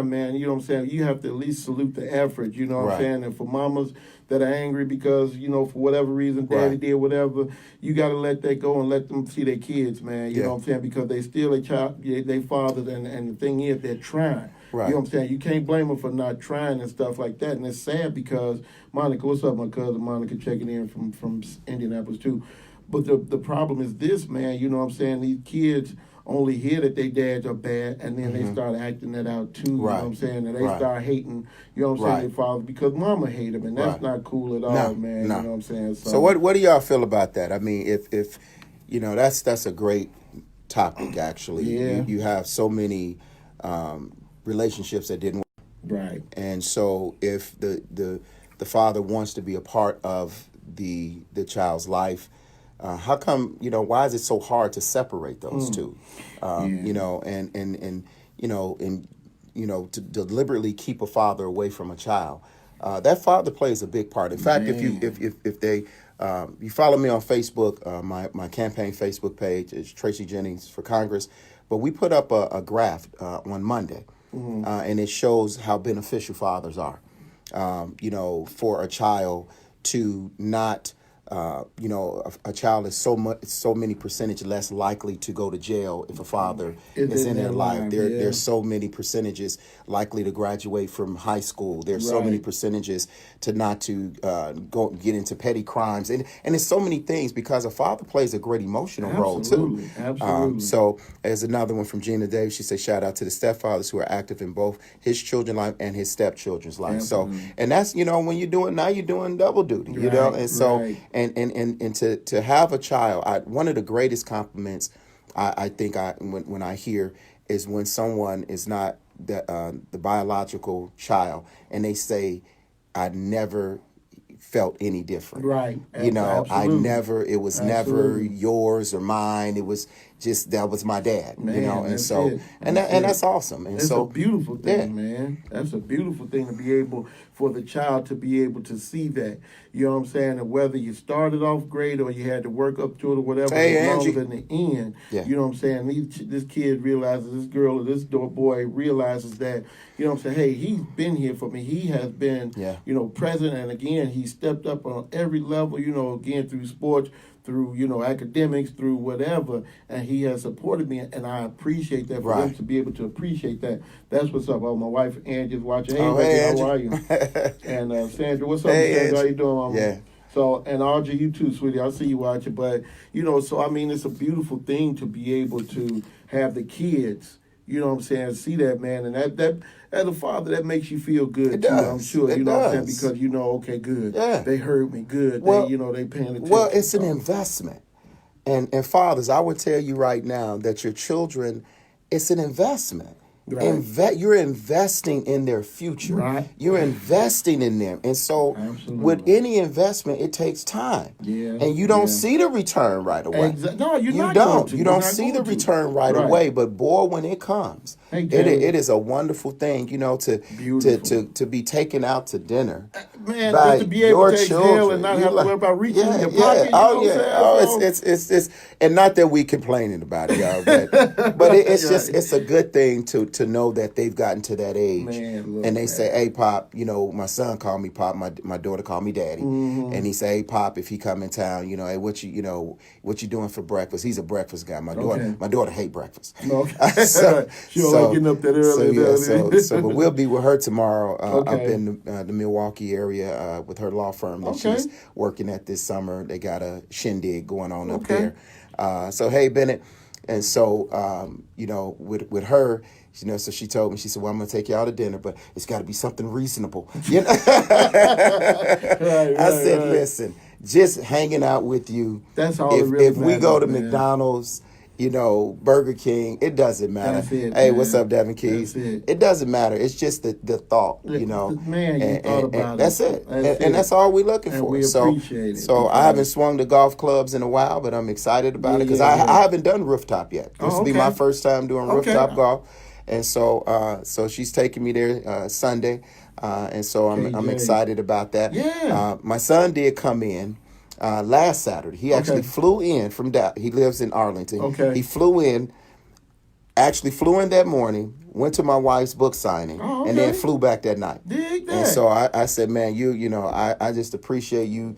Speaker 1: man, you have to at least salute the effort, and for mamas that are angry because, for whatever reason, daddy did whatever, you got to let that go and let them see their kids, man. You know what I'm saying? Because they still a child, they fathers, and the thing is, they're trying.
Speaker 2: Right.
Speaker 1: You know what I'm saying? You can't blame them for not trying and stuff like that. And it's sad because, Monica, what's up, my cousin Monica, checking in from Indianapolis, too. But the problem is this, man, you know what I'm saying? These kids only hear that their dads are bad, and then they start acting that out too. You know what I'm saying? And they start hating, you know what I'm saying, their father, because mama hate them, and that's not cool at all, man.
Speaker 2: No.
Speaker 1: You know what I'm saying?
Speaker 2: So what do y'all feel about that? I mean, if that's a great topic, actually.
Speaker 1: Yeah.
Speaker 2: You have so many relationships that didn't work.
Speaker 1: Right.
Speaker 2: And so if the father wants to be a part of the child's life, how come, why is it so hard to separate those two? And to deliberately keep a father away from a child. That father plays a big part. In fact, if you follow me on Facebook, my campaign Facebook page is Tracy Jennings for Congress, but we put up a graph on Monday, and it shows how beneficial fathers are, for a child to not a child is so many percentage less likely to go to jail if a father is in their life. There's so many percentages likely to graduate from high school. There's so many percentages to not to get into petty crimes, and it's so many things because a father plays a great emotional role too.
Speaker 1: Absolutely.
Speaker 2: So there's another one from Gina Davis. She says, shout out to the stepfathers who are active in both his children's life and his stepchildren's life.
Speaker 1: Absolutely.
Speaker 2: So, and that's, when you're doing double duty, and so, and to have a child, one of the greatest compliments I think when I hear is when someone is not the biological child and they say, I never felt any different.
Speaker 1: Right.
Speaker 2: Absolutely. It was never yours or mine. It was just, that was my dad, and so, and that's awesome. And
Speaker 1: it's a beautiful thing, man. That's a beautiful thing to be able, for the child to be able to see that. You know what I'm saying? And whether you started off great or you had to work up to it or whatever, as long as in the end, you know what I'm saying? This kid realizes, this girl or this boy realizes that, you know what I'm saying? Hey, he's been here for me. He has been, present. And again, he stepped up on every level, again, through sports, through, academics, through whatever, and he has supported me, and I appreciate that for them to be able to appreciate that. That's what's up. Oh, my wife, Angie's watching. Hey, how are you? And Sandra, what's up, Sandra? How you doing?
Speaker 2: Yeah.
Speaker 1: So, and Audrey, you too, sweetie. I see you watching. But, so, I mean, it's a beautiful thing to be able to have the kids, you know what I'm saying, see that, man. And that as a father, that makes you feel good,
Speaker 2: it
Speaker 1: too,
Speaker 2: does.
Speaker 1: I'm sure.
Speaker 2: It
Speaker 1: know
Speaker 2: does.
Speaker 1: what I'm saying? Because okay, good.
Speaker 2: Yeah.
Speaker 1: They heard me, good.
Speaker 2: Well,
Speaker 1: they paying attention.
Speaker 2: Well, it's an investment. And fathers, I would tell you right now that your children, it's an investment. Right. You're investing in their future.
Speaker 1: Right.
Speaker 2: You're investing in them. And so with any investment, it takes time.
Speaker 1: Yeah.
Speaker 2: And you don't see the return right away.
Speaker 1: No, you
Speaker 2: don't. You don't see the return right away. But boy, when it comes, it is a wonderful thing, to be taken out to dinner.
Speaker 1: Man, just to be able to exhale and not have to worry about reaching in your pocket.
Speaker 2: It's and not that we complaining about it, y'all, but it's just, it's a good thing to know that they've gotten to that age. And they say, hey, Pop, my son called me Pop, my daughter called me Daddy. Mm-hmm. And he say, hey, Pop, if he come in town, hey, what you doing for breakfast? He's a breakfast guy. My daughter hate breakfast.
Speaker 1: Okay. She don't like getting up that early.
Speaker 2: But we'll be with her tomorrow up in the Milwaukee area with her law firm that she's working at this summer. They got a shindig going on up there. So, hey, Bennett. And so, with her, so she told me, she said, well, I'm going to take you out to dinner, but it's got to be something reasonable. I said, listen, just hanging out with you.
Speaker 1: That's all it really matters,
Speaker 2: if we go to McDonald's, Burger King, it doesn't matter.
Speaker 1: That's it,
Speaker 2: hey,
Speaker 1: man.
Speaker 2: What's up, Devin Keys? It doesn't matter. It's just the thought,
Speaker 1: Man, you thought about it.
Speaker 2: That's it. And that's all we're looking for.
Speaker 1: We appreciate it.
Speaker 2: So I haven't swung the golf clubs in a while, but I'm excited about it because I haven't done rooftop yet. This will be my first time doing rooftop golf. And so she's taking me there Sunday. And so I'm excited about that.
Speaker 1: Yeah.
Speaker 2: My son did come in last Saturday. He actually flew in from Dallas. He lives in Arlington.
Speaker 1: Okay.
Speaker 2: He flew in that morning, went to my wife's book signing, and then flew back that night.
Speaker 1: Dig that.
Speaker 2: And so I said, man, I just appreciate you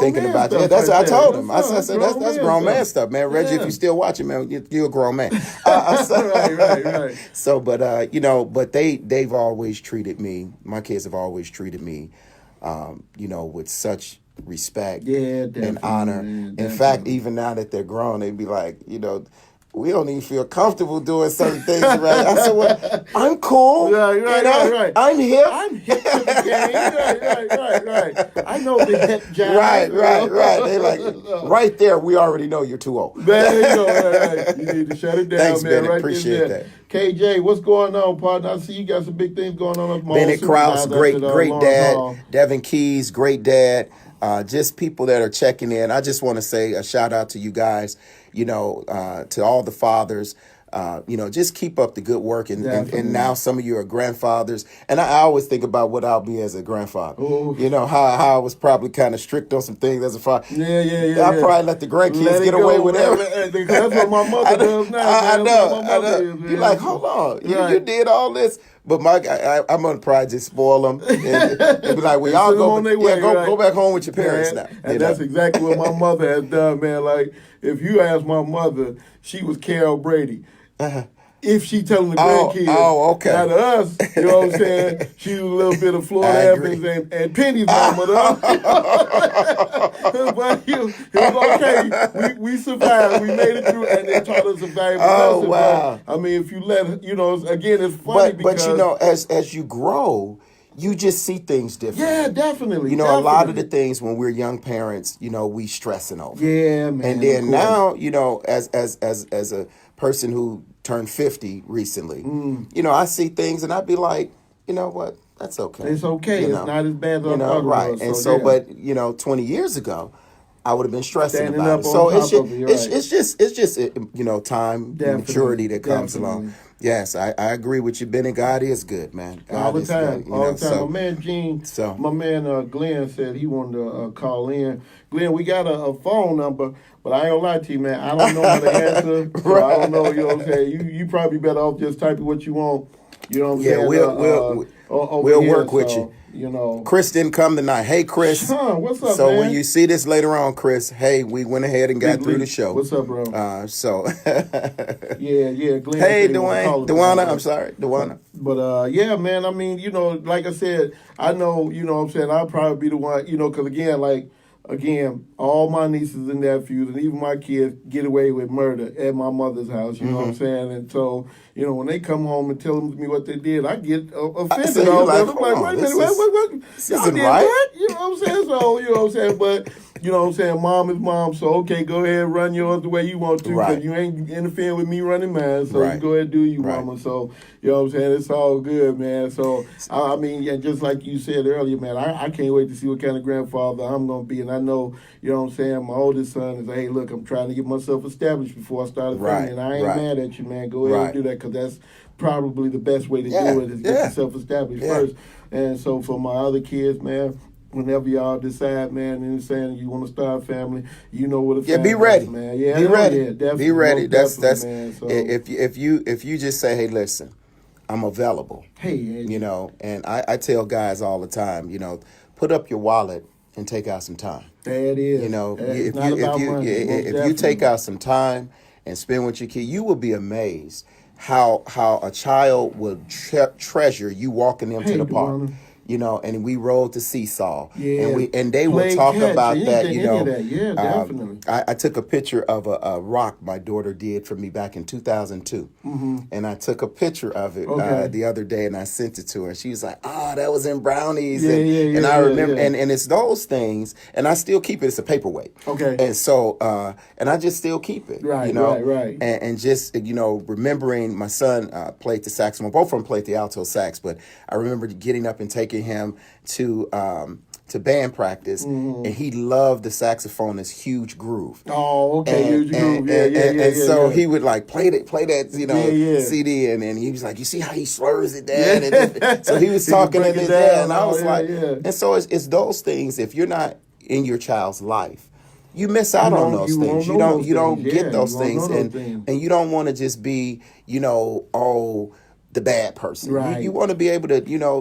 Speaker 2: thinking about
Speaker 1: that.
Speaker 2: That's what I told him. I said, that's grown man stuff, man. Reggie, if you still watching, man, you're a grown man.
Speaker 1: Right.
Speaker 2: So, but they've always treated me, my kids have always treated me, with such respect and honor.
Speaker 1: Man,
Speaker 2: in fact, even now that they're grown, they'd be like, we don't even feel comfortable doing certain things, right? I said, well, I'm cool.
Speaker 1: Right.
Speaker 2: I'm hip.
Speaker 1: I'm hip to the game. Right. I know the hip jazz.
Speaker 2: Right. They like, right there, we already know you're too old.
Speaker 1: There you go. Right. You need to shut it down,
Speaker 2: Thanks,
Speaker 1: man.
Speaker 2: Bennett.
Speaker 1: Right
Speaker 2: Appreciate that.
Speaker 1: KJ, what's going on, partner? I see you got some big things going on.
Speaker 2: Bennett Krause, great dad. Devin Keys, great dad. Just people that are checking in. I just want to say a shout out to you guys, to all the fathers. Just keep up the good work. And now some of you are grandfathers. And I always think about what I'll be as a grandfather.
Speaker 1: Ooh.
Speaker 2: How I was probably kind of strict on some things as a father.
Speaker 1: Yeah.
Speaker 2: I probably let the grandkids get away with everything.
Speaker 1: That's what my mother does now.
Speaker 2: I know. You're like, hold on. You did all this. But I'm gonna probably just spoil them and be like, "Well, y'all go back home with your parents now."
Speaker 1: And that's exactly what my mother has done, man. Like, if you ask my mother, she was Carol Brady. If she telling the grandkids,
Speaker 2: okay.
Speaker 1: Now to us, you know what I'm saying? She was a little bit of Florida Evans and Penny's mama, though. But it was okay. We survived. We made it through, and they taught us a valuable lesson.
Speaker 2: Wow.
Speaker 1: But, I mean, if you let, again, it's funny because...
Speaker 2: But, as you grow, you just see things differently.
Speaker 1: Yeah, definitely.
Speaker 2: A lot of the things when we're young parents, we stressing over.
Speaker 1: Yeah, man.
Speaker 2: And then now, as a person who turned 50 recently, I see things and I'd be like, you know what, that's okay.
Speaker 1: It's okay. It's not as bad as I thought it
Speaker 2: right.
Speaker 1: was.
Speaker 2: And but 20 years ago, I would have been stressing
Speaker 1: Standing
Speaker 2: about
Speaker 1: up
Speaker 2: it. So
Speaker 1: it's
Speaker 2: just time, maturity that comes along. Yes, I agree with you, Benny. God is good, man. God
Speaker 1: all the
Speaker 2: is
Speaker 1: time,
Speaker 2: good,
Speaker 1: all the time. My man Gene, my man Glenn said he wanted to call in. Glenn, we got a phone number, but I ain't gonna lie to you, man. I don't know how to answer. So I don't know. You know what I'm saying? You probably better off just typing what you want. You know what I'm saying?
Speaker 2: We'll work with you. Chris didn't come tonight. Hey, Chris.
Speaker 1: Sean, what's up,
Speaker 2: so
Speaker 1: man?
Speaker 2: When you see this later on, Chris, hey, we went ahead and got through the show.
Speaker 1: What's up, bro?
Speaker 2: Yeah,
Speaker 1: Glenn.
Speaker 2: Hey, Dewana, I'm sorry, Dewana.
Speaker 1: But yeah, man, I mean, like I said, I know, what I'm saying, I'll probably be the one, because again, all my nieces and nephews and even my kids get away with murder at my mother's house, you know what I'm saying? And so, when they come home and tell me what they did, I get offended. I'm like, wait a minute, what?
Speaker 2: This isn't right.
Speaker 1: What? You know what I'm saying? So, you know what I'm saying? But, you know what I'm saying? Mom is mom, so okay, go ahead and run yours the way you want to, because you ain't interfering with me running mine, so you go ahead and do you, mama. So, you know what I'm saying? It's all good, man. So, I mean, just like you said earlier, man, I can't wait to see what kind of grandfather I'm going to be. And I know, you know what I'm saying, my oldest son is, hey, look, I'm trying to get myself established before I start a family. And I ain't mad at you, man. Go ahead and do that, because that's probably the best way to do it, is get yourself established first. And so for my other kids, man, whenever y'all decide, man, and saying you want to start a family, you know what a family
Speaker 2: be ready,
Speaker 1: is, man. Yeah,
Speaker 2: be ready.
Speaker 1: Yeah, definitely.
Speaker 2: Be ready. That's
Speaker 1: man, so.
Speaker 2: if you just say, hey, listen, I'm available.
Speaker 1: Hey,
Speaker 2: and I tell guys all the time, put up your wallet and take out some time.
Speaker 1: That is.
Speaker 2: If you take out some time and spend with your kid, you will be amazed how a child will treasure you walking into the park. And we rode the seesaw, and they will talk about that.
Speaker 1: Yeah, definitely.
Speaker 2: I took a picture of a rock my daughter did for me back in 2002, and I took a picture of it the other day, and I sent it to her. She was like, "Oh, that was in Brownies," and I remember, and it's those things, and I still keep it. It's a paperweight, and so and I just still keep it, right. And just remembering my son played the saxophone. Both of them played the alto sax, but I remember getting up and taking him to band practice, and he loved the saxophonist's Huge Groove.
Speaker 1: Oh, okay, Huge Groove.
Speaker 2: And so he would like play that CD, and he was like, you see how he slurs it down, and so he was talking in it down, and I was and so it's those things. If you're not in your child's life, you miss out on those things. You don't get those things, and you don't want to just be the bad person.
Speaker 1: Right.
Speaker 2: You want to be able to,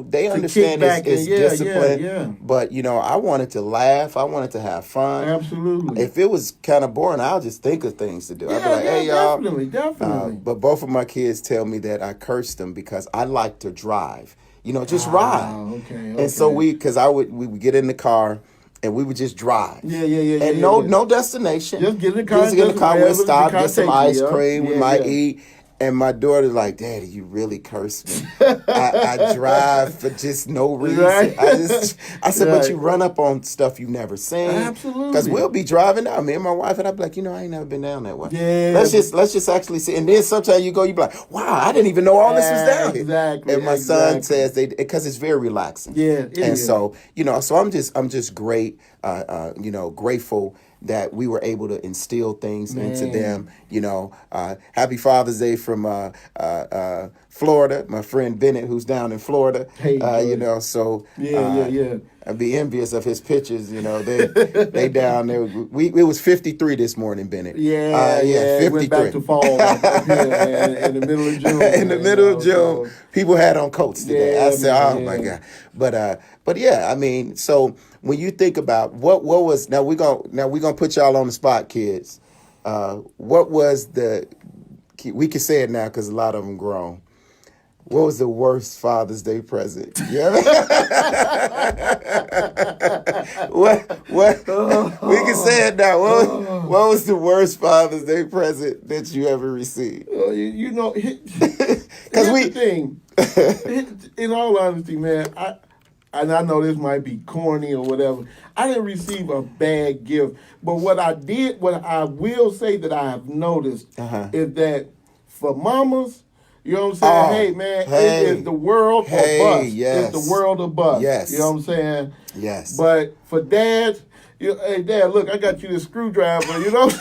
Speaker 2: they understand it's discipline. But, I wanted to laugh. I wanted to have fun.
Speaker 1: Absolutely.
Speaker 2: If it was kind of boring, I'll just think of things to do. I'd be like, hey, y'all.
Speaker 1: Definitely.
Speaker 2: But both of my kids tell me that I cursed them because I like to drive. Just ride.
Speaker 1: Okay.
Speaker 2: And so we would get in the car, and we would just drive. And no destination.
Speaker 1: Just get in the car.
Speaker 2: We'll stop, get some ice cream. We might eat. And my daughter's like, Daddy, you really cursed me. I drive for just no reason.
Speaker 1: Right.
Speaker 2: I said, but you run up on stuff you've never seen.
Speaker 1: Absolutely.
Speaker 2: Because we'll be driving down, me and my wife, and I'll be like, I ain't never been down that way.
Speaker 1: Yeah.
Speaker 2: Let's just actually see. And then sometimes you be like, wow, I didn't even know all this was down here.
Speaker 1: Exactly.
Speaker 2: And my son says because it's very relaxing.
Speaker 1: Yeah.
Speaker 2: So, so I'm just great, grateful that we were able to instill things into them. Happy Father's Day from Florida, my friend Bennett, who's down in Florida.
Speaker 1: Hey,
Speaker 2: so
Speaker 1: yeah.
Speaker 2: I'd be envious of his pictures. You know, they down there. It was 53 this morning, Bennett.
Speaker 1: Yeah.
Speaker 2: 53.
Speaker 1: Went back to fall up here, man, in the middle of June.
Speaker 2: In the middle of June, people had on coats today.
Speaker 1: Yeah,
Speaker 2: I said, "Oh my God!" But yeah, I mean, so when you think about what was now we're gonna put y'all on the spot, kids. What was we can say it now because a lot of them grown. What was the worst Father's Day present? Yeah. what? We can say it now. What was the worst Father's Day present that you ever received?
Speaker 1: You know, because the thing. In all honesty, man, I know this might be corny or whatever. I didn't receive a bad gift, but what I will say that I have noticed is that for mamas. You know what I'm saying? Hey, man, it is the world or bust.
Speaker 2: Yes.
Speaker 1: It's the world or bust.
Speaker 2: Yes.
Speaker 1: You know what I'm saying?
Speaker 2: Yes.
Speaker 1: But for dads, hey, Dad, look, I got you this screwdriver, you know?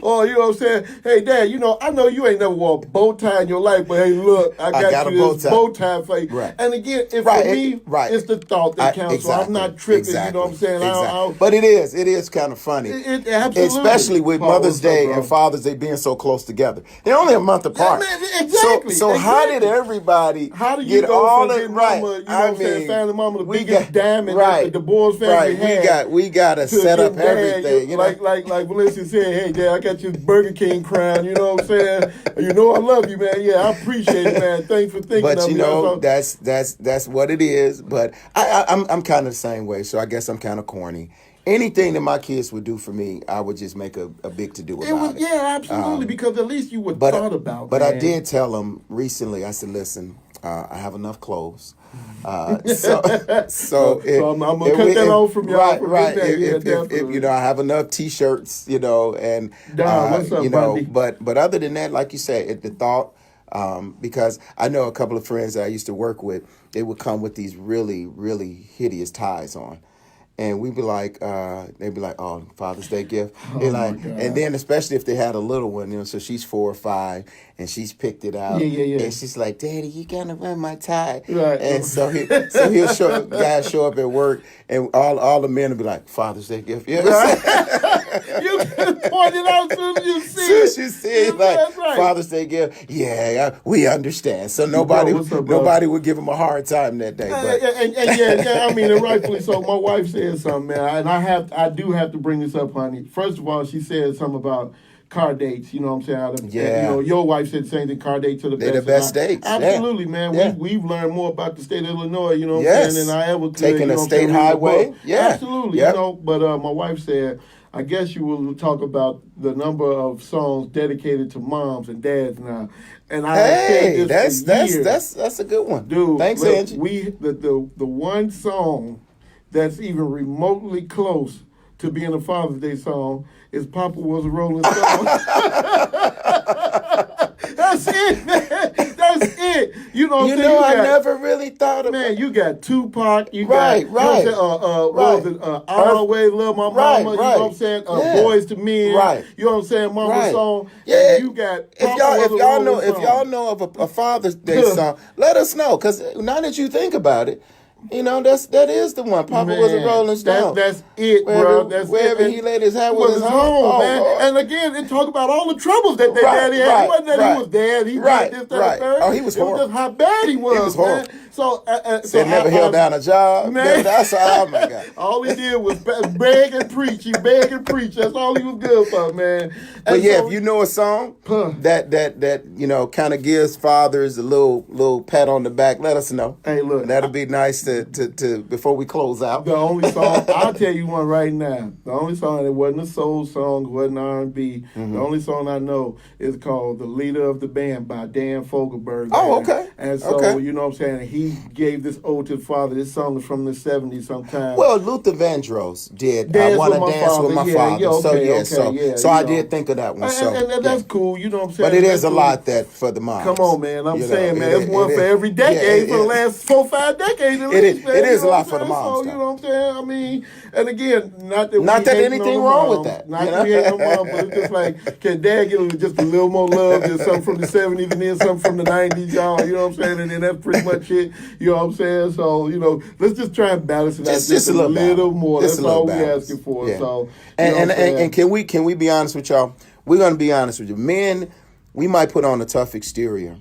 Speaker 1: Or, you know what I'm saying? Hey, Dad, you know, I know you ain't never wore a bow tie in your life, but hey, look, I got you this bow tie for you.
Speaker 2: Right.
Speaker 1: And again, for me, it's the thought that counts.
Speaker 2: Exactly.
Speaker 1: So I'm not tripping, you know what I'm saying?
Speaker 2: Exactly. But it is kind of funny.
Speaker 1: It absolutely.
Speaker 2: Especially with Mother's Day and Father's Day being so close together. They're only a month apart.
Speaker 1: Yeah, man, exactly.
Speaker 2: So how did everybody get all the right?
Speaker 1: Mama, you know what I'm saying? Family mama, the biggest diamond that the Boys family had.
Speaker 2: We got to set up everything. You know?
Speaker 1: Like Valencia said, hey, Dad, I got you this Burger King crown, you know what I'm saying? You know I love you, man. Yeah, I appreciate it, man. Thanks for thinking of me.
Speaker 2: But you know, that's what it is. But I'm kind of the same way, so I guess I'm kind of corny. Anything that my kids would do for me, I would just make a big to-do about it.
Speaker 1: Yeah, absolutely, because at least you would thought about it.
Speaker 2: But I did tell them recently, I said, listen, I have enough clothes. So
Speaker 1: I'm gonna cut that off from y'all.
Speaker 2: Right. If you know, I have enough T-shirts, you know, and
Speaker 1: what's up,
Speaker 2: you know,
Speaker 1: buddy?
Speaker 2: but other than that, like you said, the thought, because I know a couple of friends that I used to work with, they would come with these really, really hideous ties on. And we'd be like, they'd be like, oh, Father's Day gift. And then especially if they had a little one, you know, so she's 4 or 5 and she's picked it out.
Speaker 1: Yeah.
Speaker 2: And she's like, Daddy, you gotta wear my tie.
Speaker 1: Right.
Speaker 2: And so he'll guys show up at work and all the men will be like, Father's Day gift. You know what I'm saying?
Speaker 1: You can point it out as soon as you see it.
Speaker 2: As soon as you see it, like, right. Father's Day gift. Yeah, we understand. So nobody would give him a hard time that day.
Speaker 1: But. I mean, and rightfully so. My wife said something, man, and I do have to bring this up, honey. First of all, she said something about car dates. You know what I'm saying? You know, your wife said the same thing. Car dates are the best.
Speaker 2: They're the best dates.
Speaker 1: Absolutely, man.
Speaker 2: Yeah.
Speaker 1: We've learned more about the state of Illinois. You know what I'm saying? Than I ever could.
Speaker 2: Taking a state highway. Yeah,
Speaker 1: absolutely. Yep. You know, but my wife said, I guess you will talk about the number of songs dedicated to moms and dads now. And I said this
Speaker 2: that's a good one,
Speaker 1: dude.
Speaker 2: Thanks,
Speaker 1: look,
Speaker 2: Angie.
Speaker 1: The one song that's even remotely close to being a Father's Day song is "Papa Was a Rolling Stone." That's it, man. That's it. You know what I'm saying?
Speaker 2: I never really thought of
Speaker 1: man, you got Tupac, you
Speaker 2: right,
Speaker 1: got what was it? I Always Love My Mama, you know what I'm saying? Boys to Men,
Speaker 2: right.
Speaker 1: You know what I'm saying? Mama's song.
Speaker 2: Yeah.
Speaker 1: You got
Speaker 2: if y'all know of a Father's Day song, let us know. Because now that you think about it, you know, that is the one. Papa was a Rolling Stone.
Speaker 1: That's it, bro.
Speaker 2: Wherever he laid his hat was his
Speaker 1: home, man. Lord. And again, they talk about all the troubles that their daddy had. It wasn't that he was dead. He did this, that, and third.
Speaker 2: Oh, he was horrible.
Speaker 1: It was just how bad he was. He was horrible. Man. So
Speaker 2: never held down a job. Man. That's oh my God.
Speaker 1: All he did was beg and preach. He begged and preached. That's all he was good for, man.
Speaker 2: But if you know a song that you know kind of gives fathers a little pat on the back, let us know.
Speaker 1: Hey, look,
Speaker 2: that'll be nice to before we close out.
Speaker 1: The only song I'll tell you one right now. The only song that wasn't a soul song, wasn't R&B. Mm-hmm. The only song I know is called "The Leader of the Band" by Dan Fogelberg.
Speaker 2: Oh, okay.
Speaker 1: And so you know what I'm saying. He gave this ode to the father. This song is from the 70s sometime.
Speaker 2: Well, Luther Vandross did I Want to Dance with My Father. So I did think of that one.
Speaker 1: And that's cool, you know what I'm saying?
Speaker 2: But it is a lot that for the moms.
Speaker 1: Come on, man. I'm saying, man, it's one for every decade for the last 4-5 decades at least.
Speaker 2: it is a lot for the moms.
Speaker 1: So, you know what I'm saying? I mean, and again, not that
Speaker 2: anything wrong with that.
Speaker 1: Not that we hate no mom, but it's just like, can dad get just a little more love than something from the 70s and then something from the 90s, y'all? You know what I'm saying? And then that's pretty much it. You know what I'm saying? So, let's just try and balance it out just a little more. That's all we're asking for. Yeah. So,
Speaker 2: and can we be honest with y'all? We're going to be honest with you. Men, we might put on a tough exterior,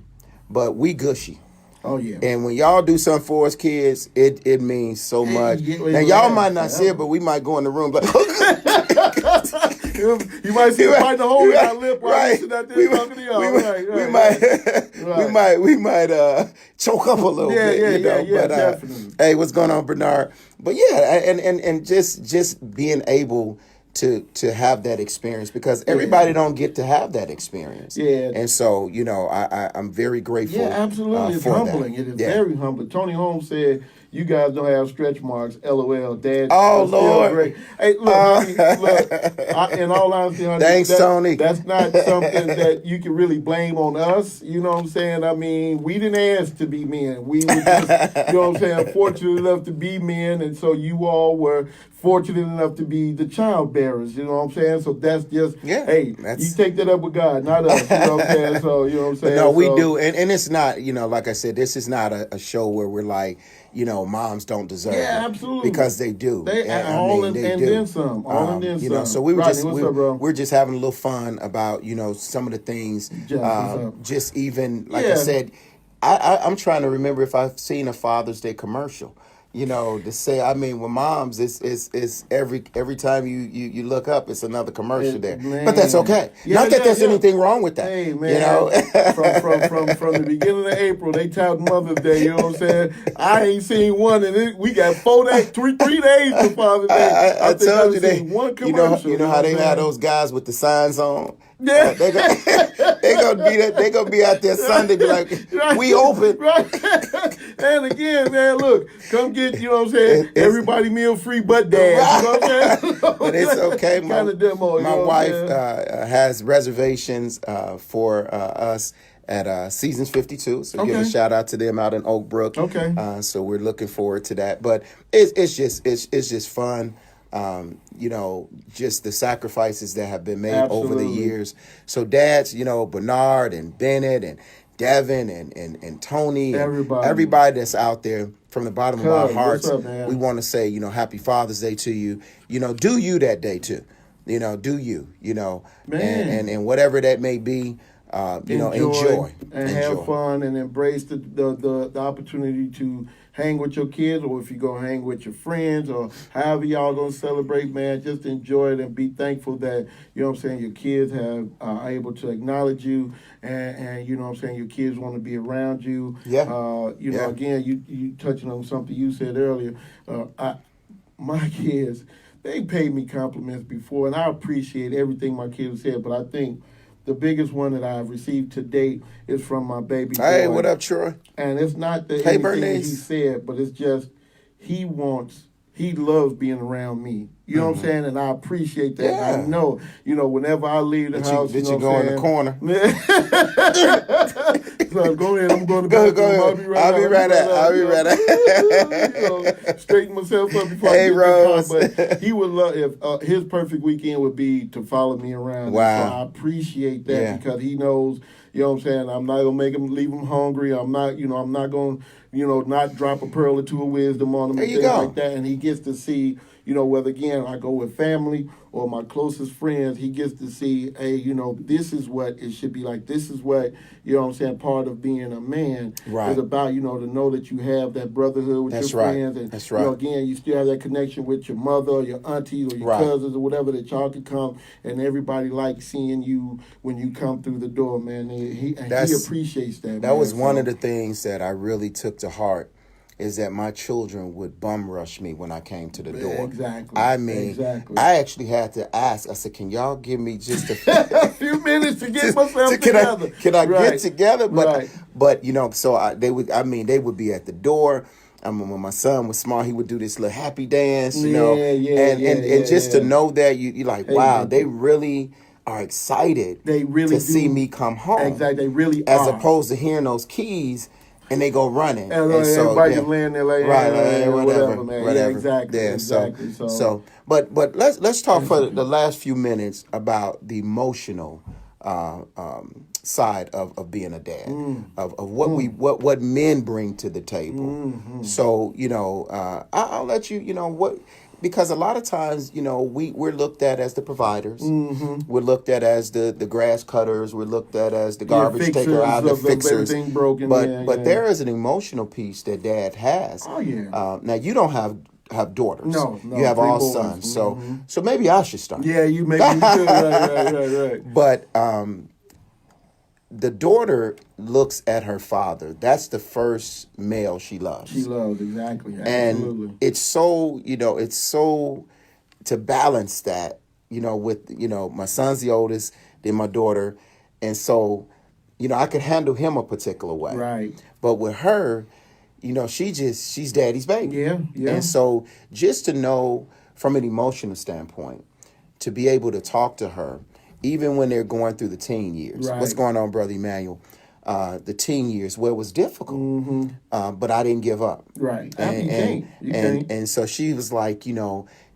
Speaker 2: but we gushy.
Speaker 1: Oh, yeah.
Speaker 2: And when y'all do something for us kids, it means so much. Now, y'all might not see it, but we might go in the room like...
Speaker 1: You might see him bite the hole in our lip while we sit out there talking to y'all.
Speaker 2: We might choke up a little bit.
Speaker 1: But, definitely.
Speaker 2: Hey, what's going on, Bernard? But yeah, and just being able to have that experience, because everybody don't get to have that experience.
Speaker 1: Yeah.
Speaker 2: And so, I'm very grateful.
Speaker 1: Yeah, absolutely. It's humbling. It is very humbling. Tony Holmes said, "You guys don't have stretch marks. LOL, Dad."
Speaker 2: Oh, Lord.
Speaker 1: Great. Hey, look, in all honesty, honey,
Speaker 2: thanks, Tony.
Speaker 1: That's not something that you can really blame on us. You know what I'm saying? I mean, we didn't ask to be men. We were just, you know what I'm saying, fortunate enough to be men, and so you all were fortunate enough to be the child bearers. You know what I'm saying? So that's just, you take that up with God, not us. You know what I'm saying? So, you know what I'm saying?
Speaker 2: No, we do. And it's not, like I said, this is not a show where we're like, moms don't deserve it.
Speaker 1: Yeah, absolutely.
Speaker 2: Because they do.
Speaker 1: They do. Then some. All and then some.
Speaker 2: So we're just having a little fun about, some of the things. Just even, like I said, I'm trying to remember if I've seen a Father's Day commercial. To say, I mean, with moms, it's every time you look up, it's another commercial there. Man. But that's okay. Not that there's anything wrong with that.
Speaker 1: Hey, man. From the beginning of April, they tout Mother's Day. You know what I'm saying? I ain't seen one, and we got 4 days, 3 days for Father's Day.
Speaker 2: I told you
Speaker 1: one commercial.
Speaker 2: You know how they have those guys with the signs on.
Speaker 1: Yeah.
Speaker 2: They gonna be out there Sunday, be like, we open.
Speaker 1: Right. And again, man, look, come get, you know what I'm saying, everybody meal free but Dad. Right. You know what I'm saying?
Speaker 2: But it's okay.
Speaker 1: My
Speaker 2: wife has reservations for us at Seasons 52. So give a shout out to them out in Oak Brook.
Speaker 1: Okay.
Speaker 2: So we're looking forward to that. But it's just fun. Just the sacrifices that have been made over the years. So dads, Bernard and Bennett and Devin and Tony, everybody that's out there, from the bottom of our hearts, we want to say, happy Father's Day to you. Do you that day too. Do you,
Speaker 1: Man.
Speaker 2: And whatever that may be, enjoy.
Speaker 1: And have fun and embrace the opportunity to hang with your kids, or if you're going to hang with your friends, or however y'all going to celebrate, man, just enjoy it and be thankful that, you know what I'm saying, your kids are able to acknowledge you, and you know what I'm saying, your kids want to be around you.
Speaker 2: Yeah.
Speaker 1: Again, you touching on something you said earlier. My kids, they paid me compliments before, and I appreciate everything my kids said, but I think the biggest one that I've received to date is from my baby boy.
Speaker 2: Hey, what up, Troy?
Speaker 1: And it's not anything that he said, but it's just he loves being around me. You know what I'm saying? And I appreciate that.
Speaker 2: Yeah.
Speaker 1: I know, whenever I leave the house,
Speaker 2: did you go in the corner?
Speaker 1: So go ahead. I'm going to bed.
Speaker 2: I'll be right
Speaker 1: out. Straighten myself up before I get
Speaker 2: Rose.
Speaker 1: the car. But he would love if his perfect weekend would be to follow me around.
Speaker 2: Wow.
Speaker 1: So I appreciate that because he knows. You know what I'm saying? I'm not gonna leave him hungry. I'm not gonna, not drop a pearl or two of wisdom on him and things like that. And he gets to see, whether again I go with family or my closest friends, he gets to see, hey, this is what it should be like. This is what, part of being a man is about, to know that you have that brotherhood with your friends. And,
Speaker 2: That's right.
Speaker 1: Again, you still have that connection with your mother or your auntie or your cousins or whatever, that y'all can come, and everybody likes seeing you when you come through the door, man. He appreciates that.
Speaker 2: That was one of the things that I really took to heart, is that my children would bum rush me when I came to the door.
Speaker 1: Exactly.
Speaker 2: I mean, I actually had to ask. I said, "Can y'all give me just a
Speaker 1: few minutes to get myself together?
Speaker 2: Can I get together?" But so they would be at the door. When my son was small, he would do this little happy dance, and just to know that you're like, wow, they really are excited.
Speaker 1: They really
Speaker 2: to see me come home.
Speaker 1: Exactly, they really
Speaker 2: as opposed to hearing those keys. And they go running.
Speaker 1: And so everybody can land there like,
Speaker 2: right,
Speaker 1: whatever, man.
Speaker 2: Whatever.
Speaker 1: Yeah, exactly.
Speaker 2: Yeah,
Speaker 1: exactly.
Speaker 2: But let's talk for the last few minutes about the emotional side of being a dad, of what men bring to the table.
Speaker 1: Mm-hmm.
Speaker 2: So I'll let you because a lot of times we're looked at as the providers.
Speaker 1: Mm-hmm.
Speaker 2: We're looked at as the grass cutters. We're looked at as the garbage taker out, the fixers.
Speaker 1: Everything broken.
Speaker 2: But there is an emotional piece that dad has.
Speaker 1: Oh yeah.
Speaker 2: Now you don't have daughters.
Speaker 1: No,
Speaker 2: you have all
Speaker 1: boys.
Speaker 2: sons.
Speaker 1: Mm-hmm.
Speaker 2: So maybe I should start.
Speaker 1: Yeah, you maybe you should. Right.
Speaker 2: But the daughter looks at her father. That's the first male she loves.
Speaker 1: She loves, exactly.
Speaker 2: Absolutely. And it's so to balance that, with my son's the oldest, then my daughter, and so I could handle him a particular way.
Speaker 1: Right.
Speaker 2: But with her, she's daddy's baby.
Speaker 1: Yeah.
Speaker 2: And so just to know from an emotional standpoint, to be able to talk to her, even when they're going through the teen years.
Speaker 1: Right.
Speaker 2: What's going on, Brother Emmanuel? The teen years where it was difficult, but I didn't give up.
Speaker 1: Right.
Speaker 2: And so she was like,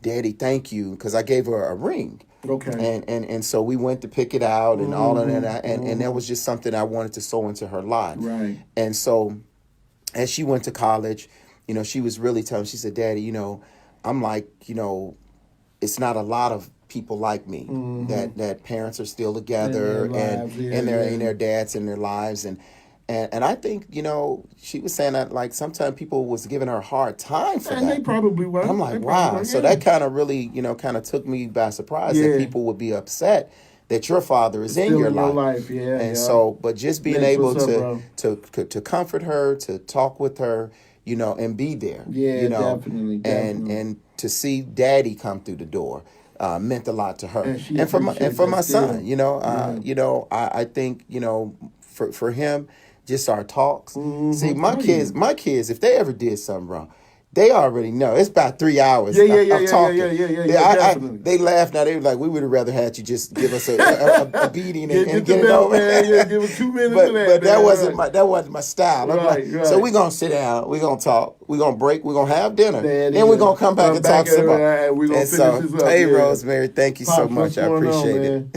Speaker 2: Daddy, thank you, because I gave her a ring.
Speaker 1: Okay.
Speaker 2: And so we went to pick it out and all of that, and that was just something I wanted to sow into her life.
Speaker 1: Right.
Speaker 2: And so as she went to college, she was really telling me, she said, Daddy, I'm like, it's not a lot of people like me that parents are still together and their dads in their lives and I think she was saying that like sometimes people was giving her a hard time for that.
Speaker 1: And they probably were.
Speaker 2: I'm like, wow. So that kind of really kind of took me by surprise that people would be upset that your father is in your life. So but just being able to comfort her, to talk with her, and be there.
Speaker 1: Definitely.
Speaker 2: And to see Daddy come through the door. Meant a lot to her, and for my son, I think for him, just our talks. See, my kids, if they ever did something wrong, they already know. It's about 3 hours of talking. They laugh now. They were like, we would have rather had you just give us a beating and get it over.
Speaker 1: Give us 2 minutes.
Speaker 2: But that wasn't my style. Right. So we're gonna sit down. We're gonna talk. We're gonna break. We're gonna have dinner. Then we're gonna come back and talk some more. And so, hey, Rosemary, thank you so much. I appreciate it.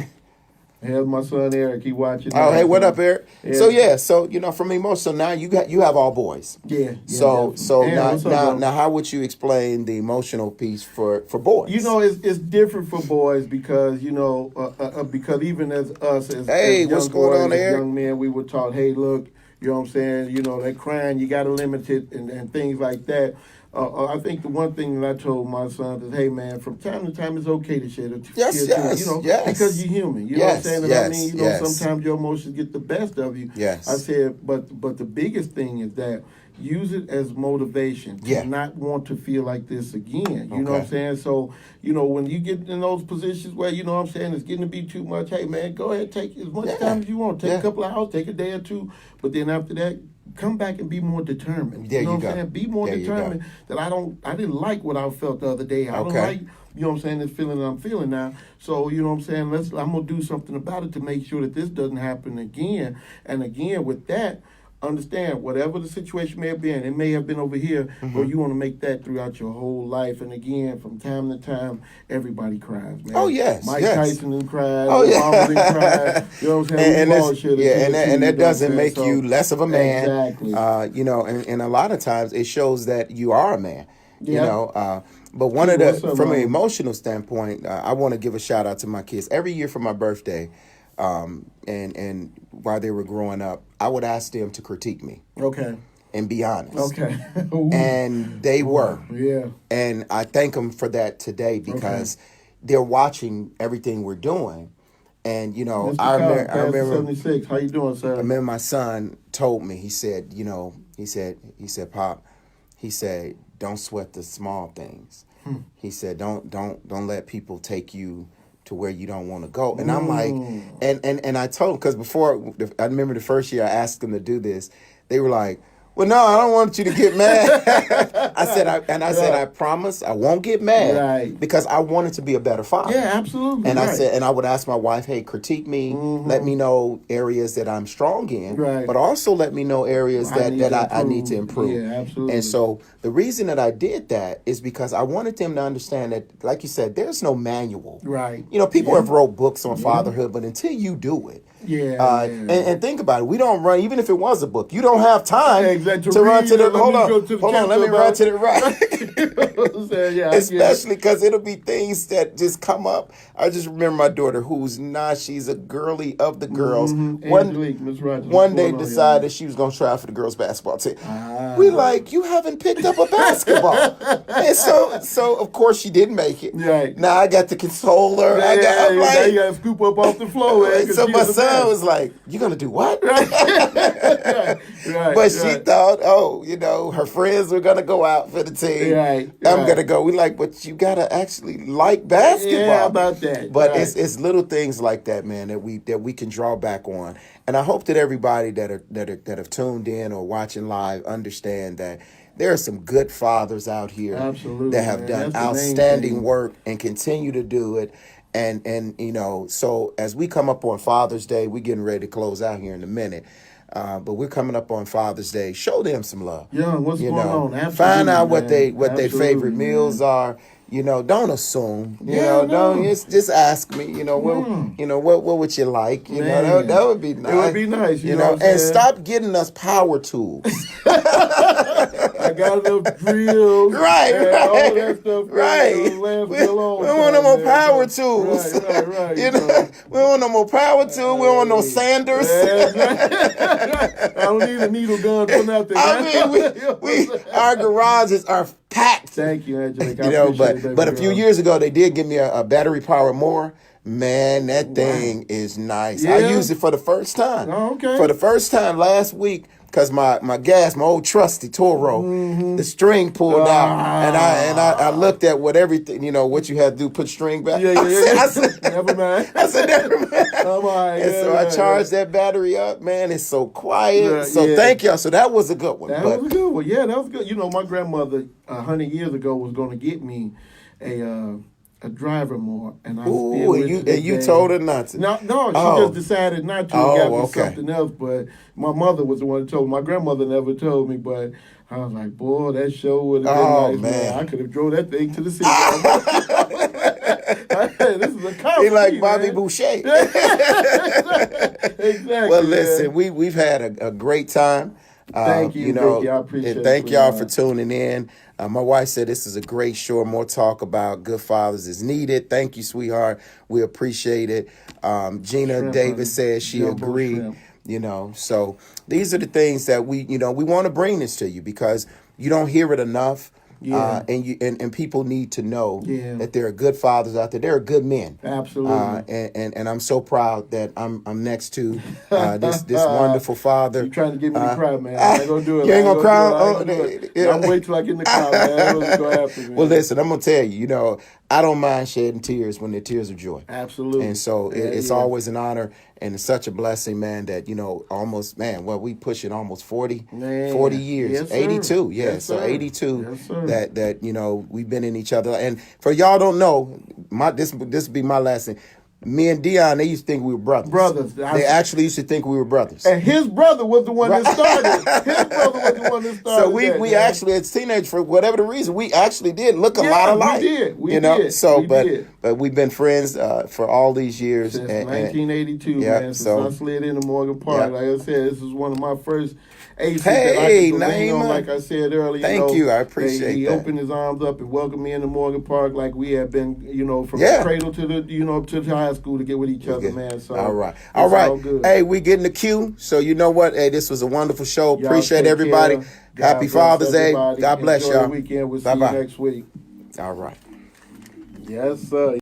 Speaker 1: Here's my son Eric. He watching.
Speaker 2: Oh, hey, what up, Eric? Yeah. So from emotional, now you have all boys.
Speaker 1: Yeah.
Speaker 2: So now, how would you explain the emotional piece for boys?
Speaker 1: It's different for boys because because even as us as
Speaker 2: hey,
Speaker 1: as
Speaker 2: what's
Speaker 1: young
Speaker 2: going
Speaker 1: boys,
Speaker 2: on,
Speaker 1: as
Speaker 2: Eric?
Speaker 1: young men, we were taught, hey, look, you know what I'm saying? They're crying, you got to limit it and things like that. I think the one thing that I told my son is, hey, man, from time to time, it's okay to shed a tear. Because you're human. You know what I'm saying? And I mean, sometimes your emotions get the best of you.
Speaker 2: Yes.
Speaker 1: I said, but the biggest thing is that use it as motivation to not want to feel like this again. You know what I'm saying? So, when you get in those positions where, you know what I'm saying, it's getting to be too much, hey, man, go ahead, take as much time as you want. Take a couple of hours, take a day or two. But then after that, come back and be more determined.
Speaker 2: There
Speaker 1: you know
Speaker 2: you
Speaker 1: what I'm
Speaker 2: go.
Speaker 1: saying? Be more determined that I didn't like what I felt the other day. I don't like, you know what I'm saying, this feeling that I'm feeling now. So, you know what I'm saying, I'm going to do something about it to make sure that this doesn't happen again. And again, with that, understand, whatever the situation may have been, it may have been over here, but you want to make that throughout your whole life. And again, from time to time, everybody cries, man.
Speaker 2: Oh, yes.
Speaker 1: Mike Tyson done cried.
Speaker 2: Oh, yeah.
Speaker 1: Obama done cried. You know what I'm saying?
Speaker 2: And that doesn't make you less of a man.
Speaker 1: Exactly.
Speaker 2: And a lot of times it shows that you are a man. But from an emotional standpoint, I want to give a shout out to my kids. Every year for my birthday, and while they were growing up, I would ask them to critique me.
Speaker 1: Okay.
Speaker 2: And be honest.
Speaker 1: Okay.
Speaker 2: And they were.
Speaker 1: Yeah.
Speaker 2: And I thank them for that today because they're watching everything we're doing. And, I remember
Speaker 1: 76. How you doing, sir?
Speaker 2: I remember my son told me, he said, Pop, he said, don't sweat the small things. He said, don't let people take you to where you don't want to go. And I'm like, and I told him, because before, I remember the first year I asked them to do this, they were like, Well, no, I don't want you to get mad. I said, I promise I won't get mad.
Speaker 1: Right.
Speaker 2: Because I wanted to be a better father.
Speaker 1: Yeah, absolutely.
Speaker 2: And I said, and I would ask my wife, hey, critique me, let me know areas that I'm strong in, but also let me know areas that I need to improve.
Speaker 1: Yeah, absolutely.
Speaker 2: And so the reason that I did that is because I wanted them to understand that, like you said, there's no manual.
Speaker 1: Right.
Speaker 2: You know, people have wrote books on fatherhood, but until you do it, and think about it. We don't run, even if it was a book, you don't have time to run to the, hold on, let me run to the right. Especially because it'll be things that just come up. I just remember my daughter, she's a girly of the girls. One day decided she was going to try for the girls' basketball team. We like, you haven't picked up a basketball. And so of course she didn't make it.
Speaker 1: Right.
Speaker 2: Now I got to console her.
Speaker 1: Now you got to scoop up off the floor.
Speaker 2: So my son was like, you going to do what? But she thought, her friends were going to go out for the team. I'm going to go. We like, but you got to actually like basketball.
Speaker 1: Yeah, about that.
Speaker 2: But it's little things like that, man, that we can draw back on. And I hope that everybody that have tuned in or watching live understand that there are some good fathers out here that have done outstanding work and continue to do it. And so as we come up on Father's Day, we're getting ready to close out here in a minute. But we're coming up on Father's Day. Show them some love.
Speaker 1: Yeah, what's going on? Absolutely,
Speaker 2: find out what their favorite meals are. Don't assume. Don't just ask me. What would you like? That would be nice.
Speaker 1: It would be nice. You know
Speaker 2: and stop getting us power tools.
Speaker 1: I got enough drills.
Speaker 2: Right.
Speaker 1: All that stuff.
Speaker 2: Right. We want no more power tools.
Speaker 1: Right.
Speaker 2: We don't want no more power tools. We don't want no sanders.
Speaker 1: I don't need a needle gun for nothing.
Speaker 2: I mean, our garages are packed.
Speaker 1: Thank you, Angelique.
Speaker 2: But a few years ago, they did give me a battery powered mower. Man, that thing is nice.
Speaker 1: Yeah.
Speaker 2: I used it for the first time.
Speaker 1: Oh, okay.
Speaker 2: For the first time last week, because my old trusty Toro, the string pulled out, and I looked at what everything, what you had to do, put string back.
Speaker 1: I said, never mind.
Speaker 2: I said, never mind.
Speaker 1: Oh my,
Speaker 2: I charged that battery up. Man, it's so quiet. Thank y'all. So that was a good one.
Speaker 1: That was a good one. Yeah, that was good. My grandmother 100 years ago was going to get me a driver more, and I
Speaker 2: you told her not to.
Speaker 1: No, she just decided not to. And got me something else. But my mother was the one who told me. My grandmother never told me, but I was like, boy, that show would have been nice. Man. I could have drove that thing to the city. This is a compliment.
Speaker 2: He like Bobby Boucher.
Speaker 1: Exactly.
Speaker 2: Well, listen, we've had a great time.
Speaker 1: Thank you. Thank you. I appreciate it.
Speaker 2: Thank y'all for tuning in. My wife said this is a great show. More talk about good fathers is needed. Thank you, sweetheart. We appreciate it. Gina Davis says she agreed. So these are the things that we want to bring this to you because you don't hear it enough. Yeah. And people need to know that there are good fathers out there. There are good men.
Speaker 1: Absolutely.
Speaker 2: And I'm so proud that I'm next to this wonderful father.
Speaker 1: You're trying to get me to cry, man. I ain't gonna do it.
Speaker 2: You ain't gonna cry?
Speaker 1: I'm wait till I get in the car, man. That's what's gonna happen, man.
Speaker 2: Well, listen, I'm gonna tell you, I don't mind shedding tears when they're tears of joy.
Speaker 1: Absolutely.
Speaker 2: And so it's always an honor and it's such a blessing, man, that, we pushing almost 40 years.
Speaker 1: Yes,
Speaker 2: 82. Yeah.
Speaker 1: Yes,
Speaker 2: so 82
Speaker 1: yes,
Speaker 2: that we've been in each other. And for y'all don't know, this will be my last thing. Me and Dion, they used to think we were brothers. They actually used to think we were brothers.
Speaker 1: And his brother was the one that started.
Speaker 2: So we actually, as teenagers, for whatever the reason, we actually did look a lot alike.
Speaker 1: We did.
Speaker 2: But we've been friends for all these years.
Speaker 1: Since 1982, man. Since I slid into Morgan Park. Like I said, this is one of my first aces that I could lean on, like I said earlier.
Speaker 2: Thank you. I appreciate that.
Speaker 1: He opened his arms up and welcomed me into Morgan Park like we have been, from the cradle to the, to the high school to get with each other, man. So
Speaker 2: all right. Hey, we getting the cue. So you know what? Hey, this was a wonderful show. Y'all appreciate everybody. Happy Father's Day. God bless y'all.
Speaker 1: Weekend. We'll see you next week.
Speaker 2: All right.
Speaker 1: Yes, sir.